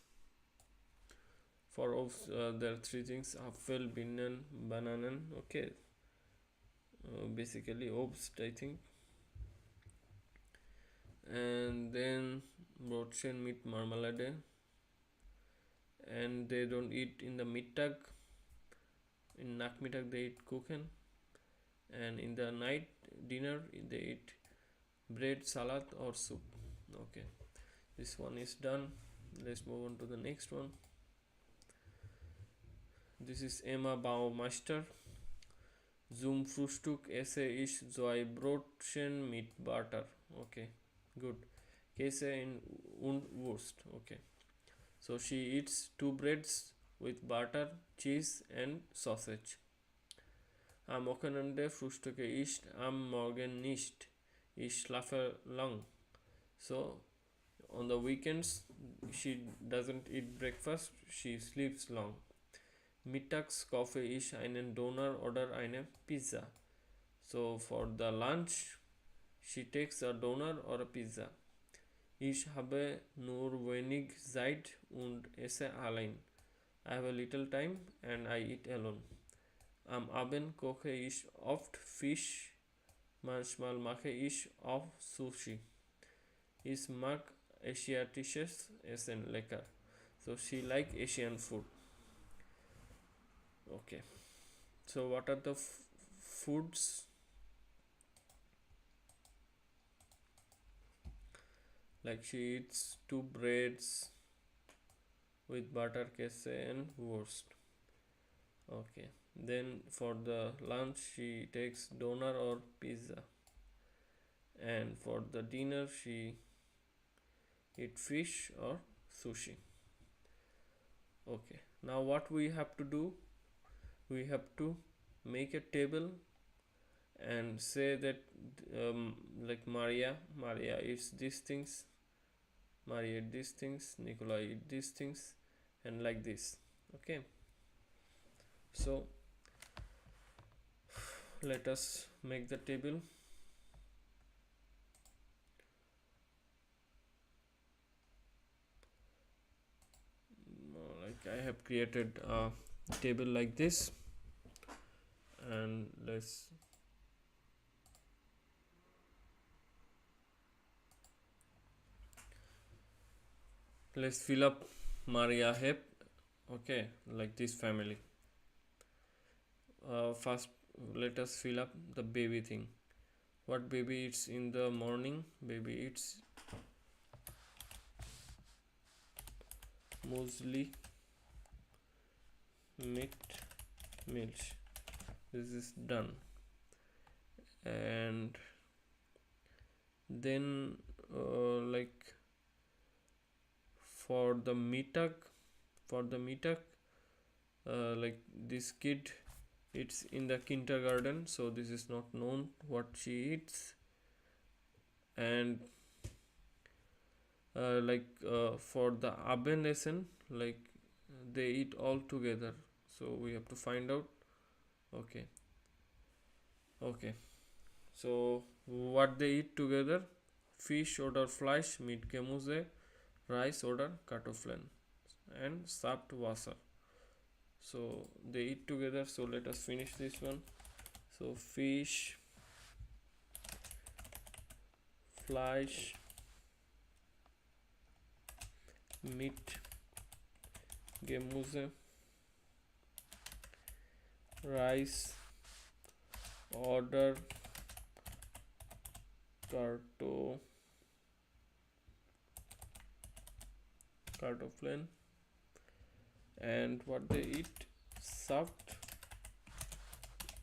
For Obst, there are three things: Apfel, Birnen, Bananen. Okay. Basically Obst, I think. And then Brotchen mit Marmelade. And they don't eat in the Mittag. In Nachmittag they eat Kuchen. And in the night dinner they eat bread, salad, or soup. Okay, this one is done. Let's move on to the next one. This is Emma Baumeister. Zum Frühstück esse ich zwei Brotchen mit Butter. Okay, good. Käse und Wurst. Okay, so she eats 2 breads with butter, cheese, and sausage. Am Wochenende frühstücke ich am Morgen nicht. Ich schlafe lang. So on the weekends she doesn't eat breakfast, she sleeps long. Mittags kaufe ich einen Döner oder eine Pizza. So for the lunch she takes a Döner or a pizza. Ich habe nur wenig Zeit und esse allein. I have a little time and I eat alone. Am Abend koche ich oft Fisch, manchmal mache ich auch Sushi. Ich mag asiatisches Essen lecker. So she like Asian food. Okay. So what are the foods? Like she eats 2 breads with butter, käse, and wurst. Okay. Then for the lunch she takes doner or pizza. And for the dinner she eat fish or sushi. Okay. Now what we have to do? We have to make a table and say that like Maria eats these things, Maria eat these things, Nicola eat these things, and like this. Okay, so let us make the table. Like I have created a table like this, and let's fill up Maria Hep. Okay, like this family. First let us fill up the baby thing. What baby eats in the morning? Baby eats muesli, mit milk. This is done. And then like for the Mittag, like this kid, it's in the kindergarten, so this is not known what she eats. And for the Abendessen, like they eat all together, so we have to find out. Okay, so what they eat together: Fisch oder Fleisch mit Gemüse, Reis oder Kartoffeln, and Saft Wasser. So they eat together. So let us finish this one. So Fisch, Fleisch mit Gemüse, Reis oder Kartoffeln, Kartoffeln. And what they eat, Saft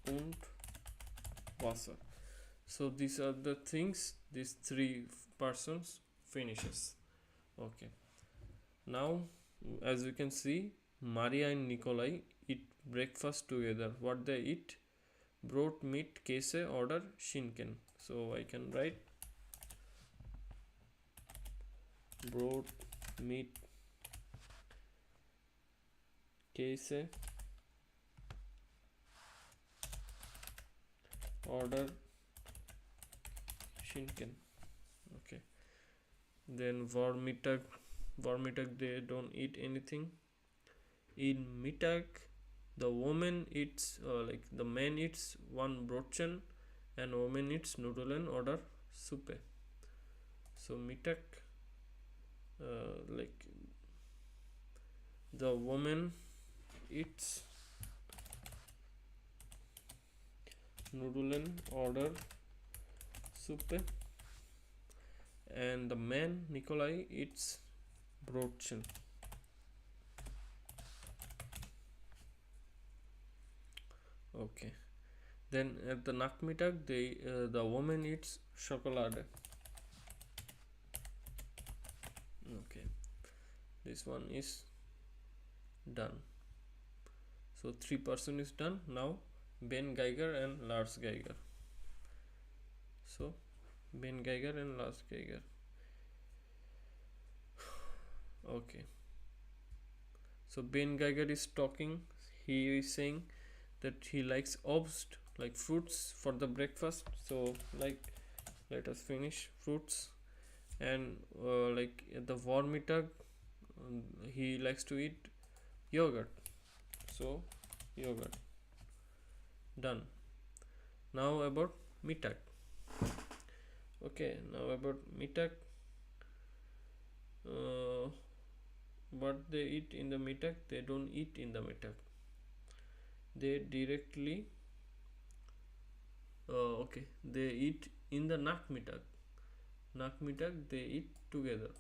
und Wasser. So these are the things these three persons finishes. Okay, now as you can see, Maria and Nikolai eat breakfast together. What they eat, Brot, meat, Käse, oder Schinken. So I can write Brot, meat, Käse, oder Schinken. Okay, then Vormittag they don't eat anything. In Mittag the woman eats like the man eats one Brotchen and woman eats Nudeln oder Suppe. So Mittag like the woman eats Nudeln oder Suppe and the man Nikolai eats Brotchen. Okay, then at the Nachmittag the woman eats Schokolade. Okay, this one is done. So 3% is done. Now Ben Geiger and Lars Geiger. So Ben Geiger and Lars Geiger. Okay, so Ben Geiger is talking. He is saying that he likes Obst, like fruits, for the breakfast. So like let us finish fruits. And like at the Vormittag he likes to eat yogurt. So yogurt. Done. Now about Mittag. Okay, now about Mittag. What they eat in the Mittag, they don't eat in the Mittag. They directly okay, they eat in the Nachmittag. Nachmittag they eat together.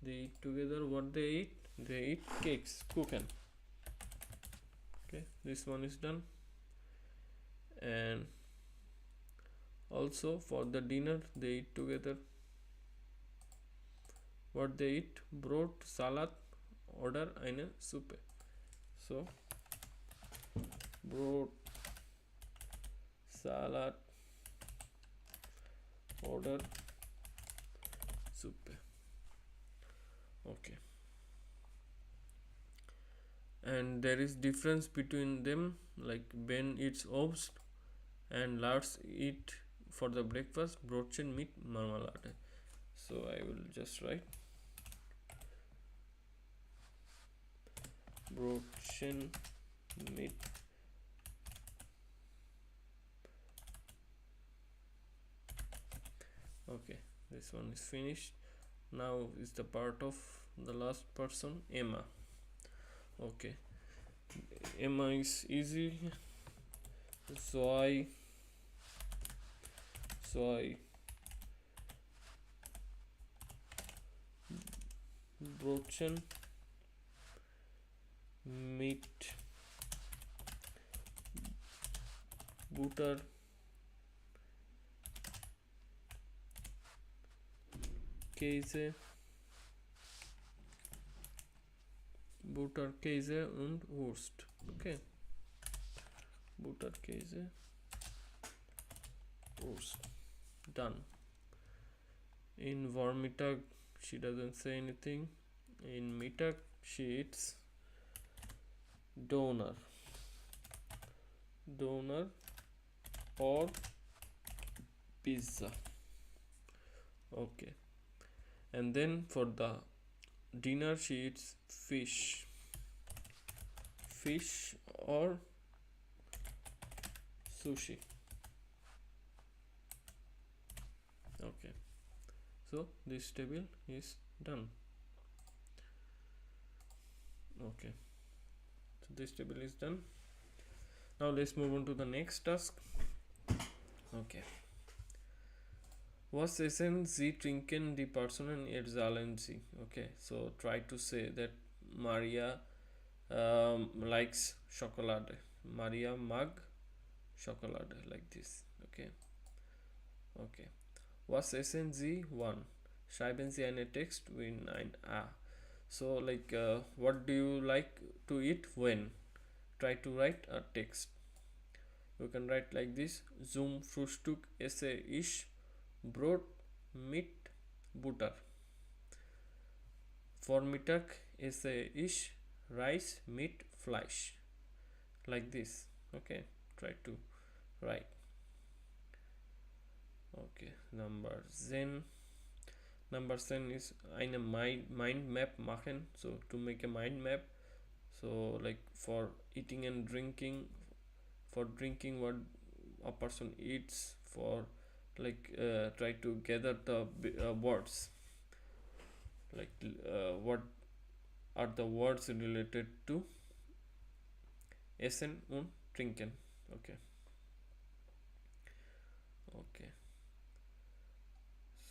They eat together. What they eat? They eat cakes, Kuchen. Okay, this one is done. And also for the dinner they eat together. What they eat? Brot, Salat oder eine Suppe. So Brot, Salat oder Suppe. Okay, and there is difference between them, like Ben eats Obst and Lars eat for the breakfast Brotchen mit Marmelade. So I will just write Brotchen mit okay, this one is finished. Now is the part of the last person, Emma. Okay, Emma is easy. Zwei Brotchen mit Butter, Käse, Butter, Käse und Wurst. Okay, Butter, Käse, Wurst. Done. In Vormittag she doesn't say anything. In Mittag she eats Doner or pizza. Okay, and then for the dinner she eats fish or sushi. Okay, so this table is done. Okay, so this table is done. Now let's move on to the next task. Okay, Was essen Sie trinken die Personen erzählen Sie? Okay, so try to say that Maria likes chocolate. Maria mag chocolate, like this. Okay. Okay. Was essen Sie? 1. Schreiben Sie eine Text in ein A. So, like, what do you like to eat when? Try to write a text. You can write like this: Zum Frühstück esse ich Brot mit Butter. Vormittag esse ich Reis mit Fleisch. Like this. Okay. Try to write. Okay. Number 10. Number 10 is eine mind map machen. So to make a mind map. So like for eating and drinking, for drinking what a person eats, for like try to gather the words, like what are the words related to essen und trinken. Okay. Okay,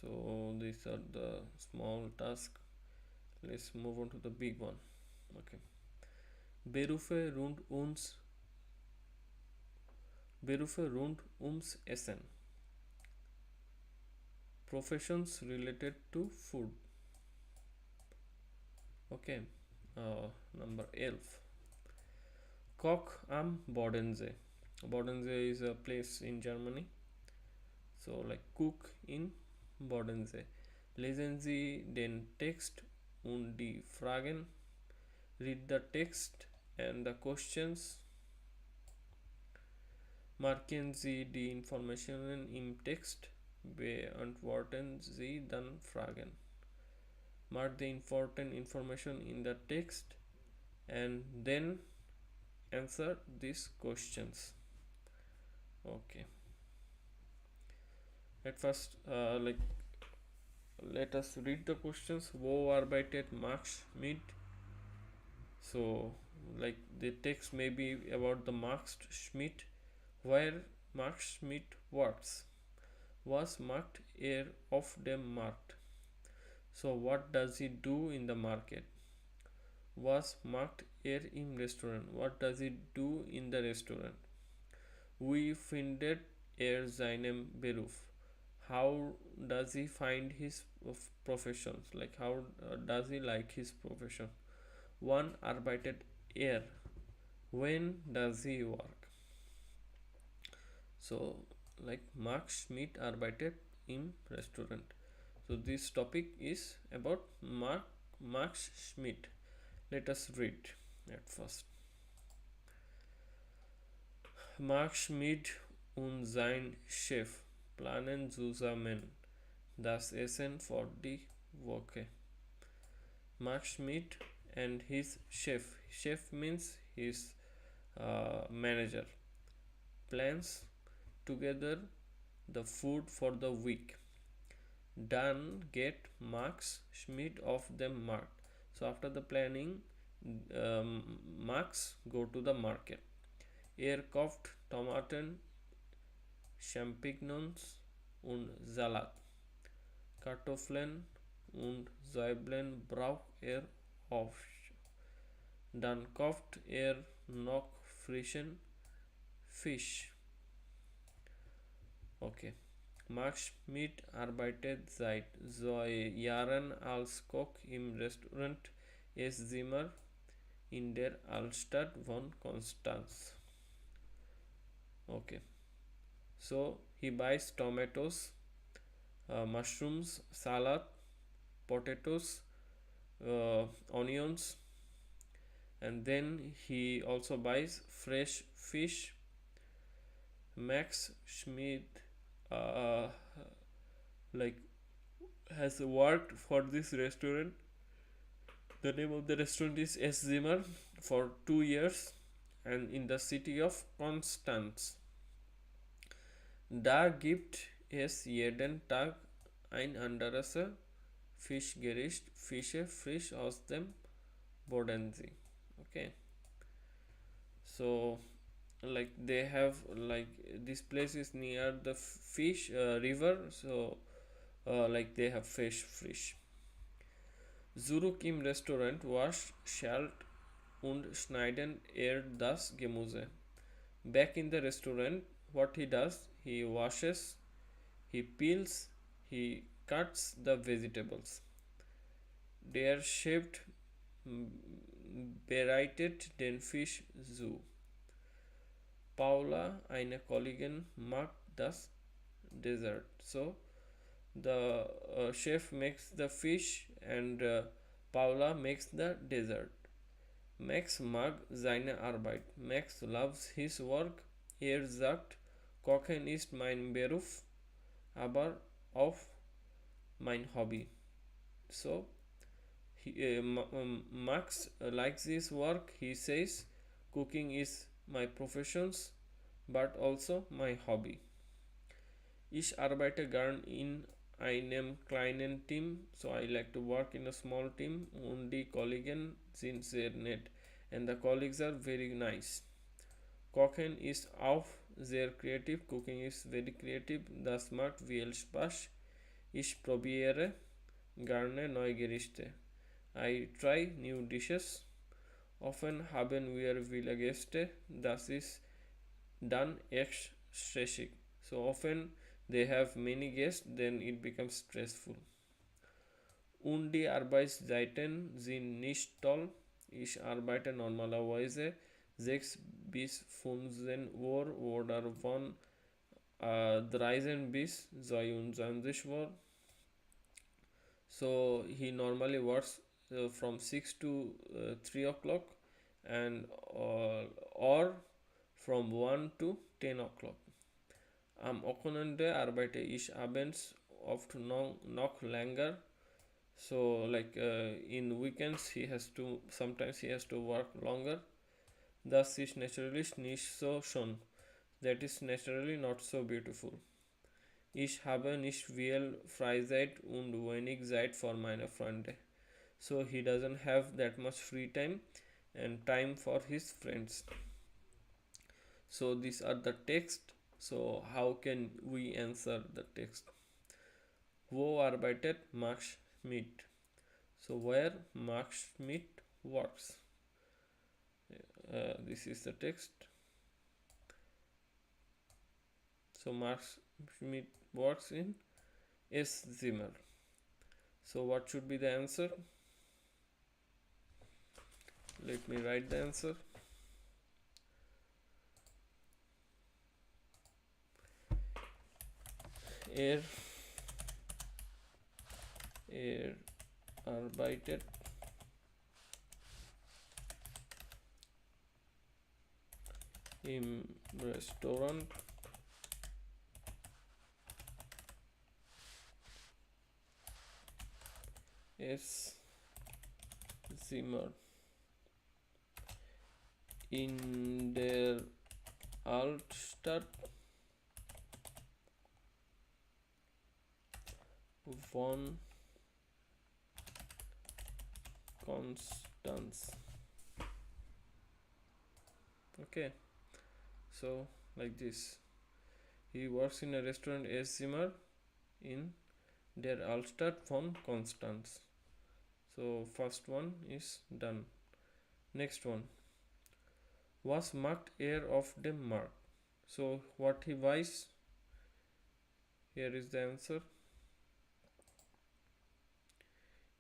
so these are the small tasks. Let's move on to the big one. Okay. Berufe rund ums Essen. Professions related to food. Okay. Number 11. Koch am Bodensee. Bodensee is a place in Germany. So like cook in Bodensee. Lesen Sie den Text und die Fragen. Read the text and the questions. Marken Sie die Informationen im Text. Beantworten Sie dann Fragen. Mark the important information in the text and then answer these questions. Okay. At first, let us read the questions. Wo arbeitet Max Schmidt? So, like the text may be about the Max Schmidt, where Max Schmidt works. Was macht auf dem Markt? So, what does he do in the market? Was macht im Restaurant? What does he do in the restaurant? Wie findet seinen Beruf? How does he find his professions? Like how does he like his profession? Wann arbeitet when does he work? So like Max Schmidt arbeitet im Restaurant. So this topic is about Max Schmidt. Let us read at first. Max Schmidt und sein Chef planen zusammen das Essen für die Woche. Max Schmidt and his chef. Chef means his manager. Plans together the food for the week. Dann geht Max Schmidt auf den Markt. So after the planning, Max go to the market. Kauft Tomaten, Champignons und Salat. Kartoffeln und Zwiebeln braucht auf. Dann kauft noch frischen Fisch. Okay. Max Schmidt arbeitet seit 2 Jahren als Koch im Restaurant Esszimmer in der Altstadt von Konstanz. Okay. So he buys tomatoes, mushrooms, salad, potatoes, onions, and then he also buys fresh fish. Max Schmidt has worked for this restaurant. The name of the restaurant is Esszimmer for 2 years and in the city of Konstanz. Da gibt es jeden Tag ein anderes Fischgericht, Fische frisch aus dem Bodensee. Okay. So like they have, like this place is near the fish river, so like they have fish. Zurück im Restaurant wascht, schält und schneiden das Gemüse. Back in the restaurant, what he does, he washes, he peels, he cuts the vegetables. Der shaved, bereitet den Fisch zu. Paula, eine Kollegin, macht das Dessert. So the chef makes the fish and Paula makes the dessert. Max mag seine Arbeit. Max loves his work. Sagt, Kochen ist mein Beruf, aber auch mein Hobby. So, Max likes his work. He says, cooking is my profession, but also my hobby. Ich arbeite gern in einem kleinen Team, so I like to work in a small team. Und die Kollegen sind sehr nett, and the colleagues are very nice. Kochen ist auch sehr kreativ. Cooking is very creative. Das macht viel Spaß. Ich probiere gerne neue Gerichte. I try new dishes. Often haben wir viele Gäste. Das ist dann echt stressig. So often they have many guests, then it becomes stressful. Und die Arbeitszeiten sind nicht toll. Ich arbeite normalerweise 6 bis 15 Uhr oder von 13 bis 22 Uhr. So he normally works from 6 to 3 o'clock and or from 1 to 10 o'clock. Am Wochenende arbeite ich abends oft noch länger. So like in weekends sometimes he has to work longer. Das ist natürlich nicht so schön. That is naturally not so beautiful. Ich habe nicht viel Freizeit und wenig Zeit für meine Freunde. So he doesn't have that much free time and time for his friends. So these are the text. So how can we answer the text? Wo arbeitet Max Schmidt? So where Max Schmidt works. This is the text. So Max Schmidt works in S. Zimmer. So what should be the answer? Let me write the answer. Er arbeitet im Restaurant S. Zimmer in der Altstadt von Konstanz. Okay, so like this, he works in a restaurant S. Zimmer in der Altstadt von Konstanz. So first one is done. Next one, was macht auf dem Markt? So what he buys, here is the answer.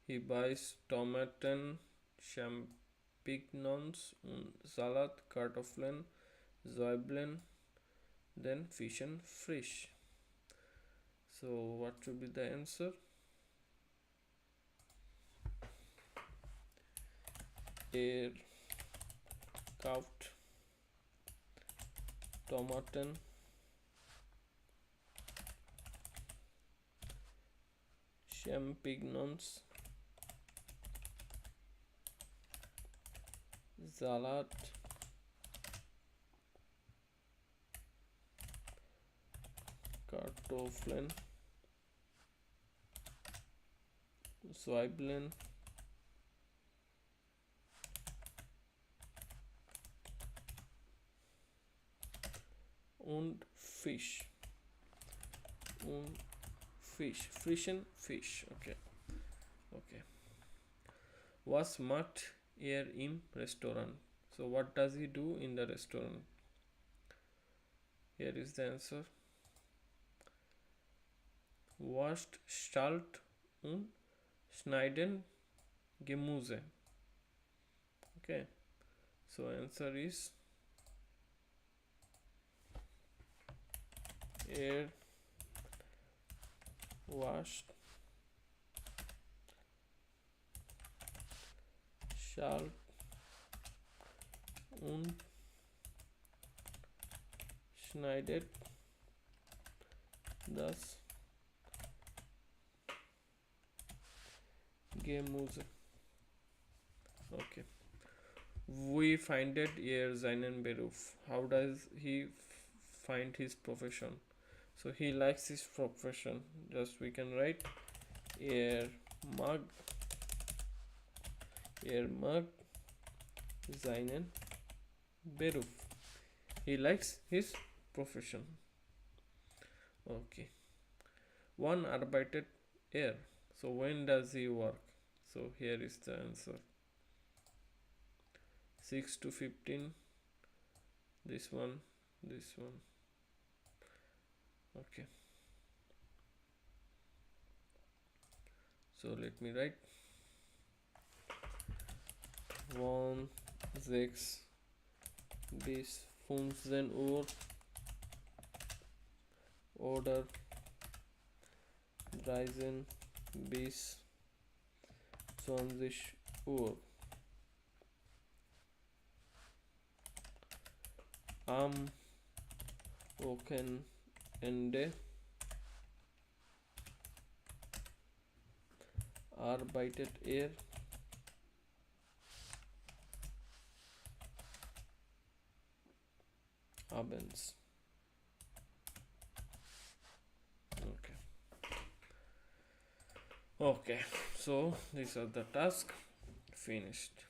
He buys Tomaten, Champignons und Salat, Kartoffeln, Zwiebeln, then fish and fish. So what should be the answer? Kauft Tomaten, Champignons, Salat, Kartoffeln, Zwiebeln und Fisch. frischen Fisch. Okay. Was macht im Restaurant? So what does he do in the restaurant? Here is the answer. Wascht, Stalt und schneiden Gemüse. Okay, so answer is wascht, Schalt und schneidet das Gemüse. Okay. We findet seinen Beruf. How does he find his profession? So he likes his profession. Just we can write mag seinen Beruf. He likes his profession. Okay. Wann arbeitet So when does he work? So here is the answer. 6 to 15. This one. Okay. So let me write 1, 6 bis 15 Uhr oder 13 bis 20 Uhr. Am Wochenende arbeitet abends. Okay, so these are the tasks finished.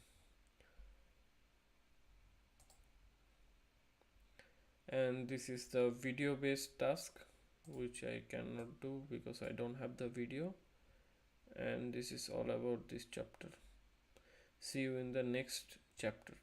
And this is the video based task, which I cannot do because I don't have the video. And this is all about this chapter. See you in the next chapter.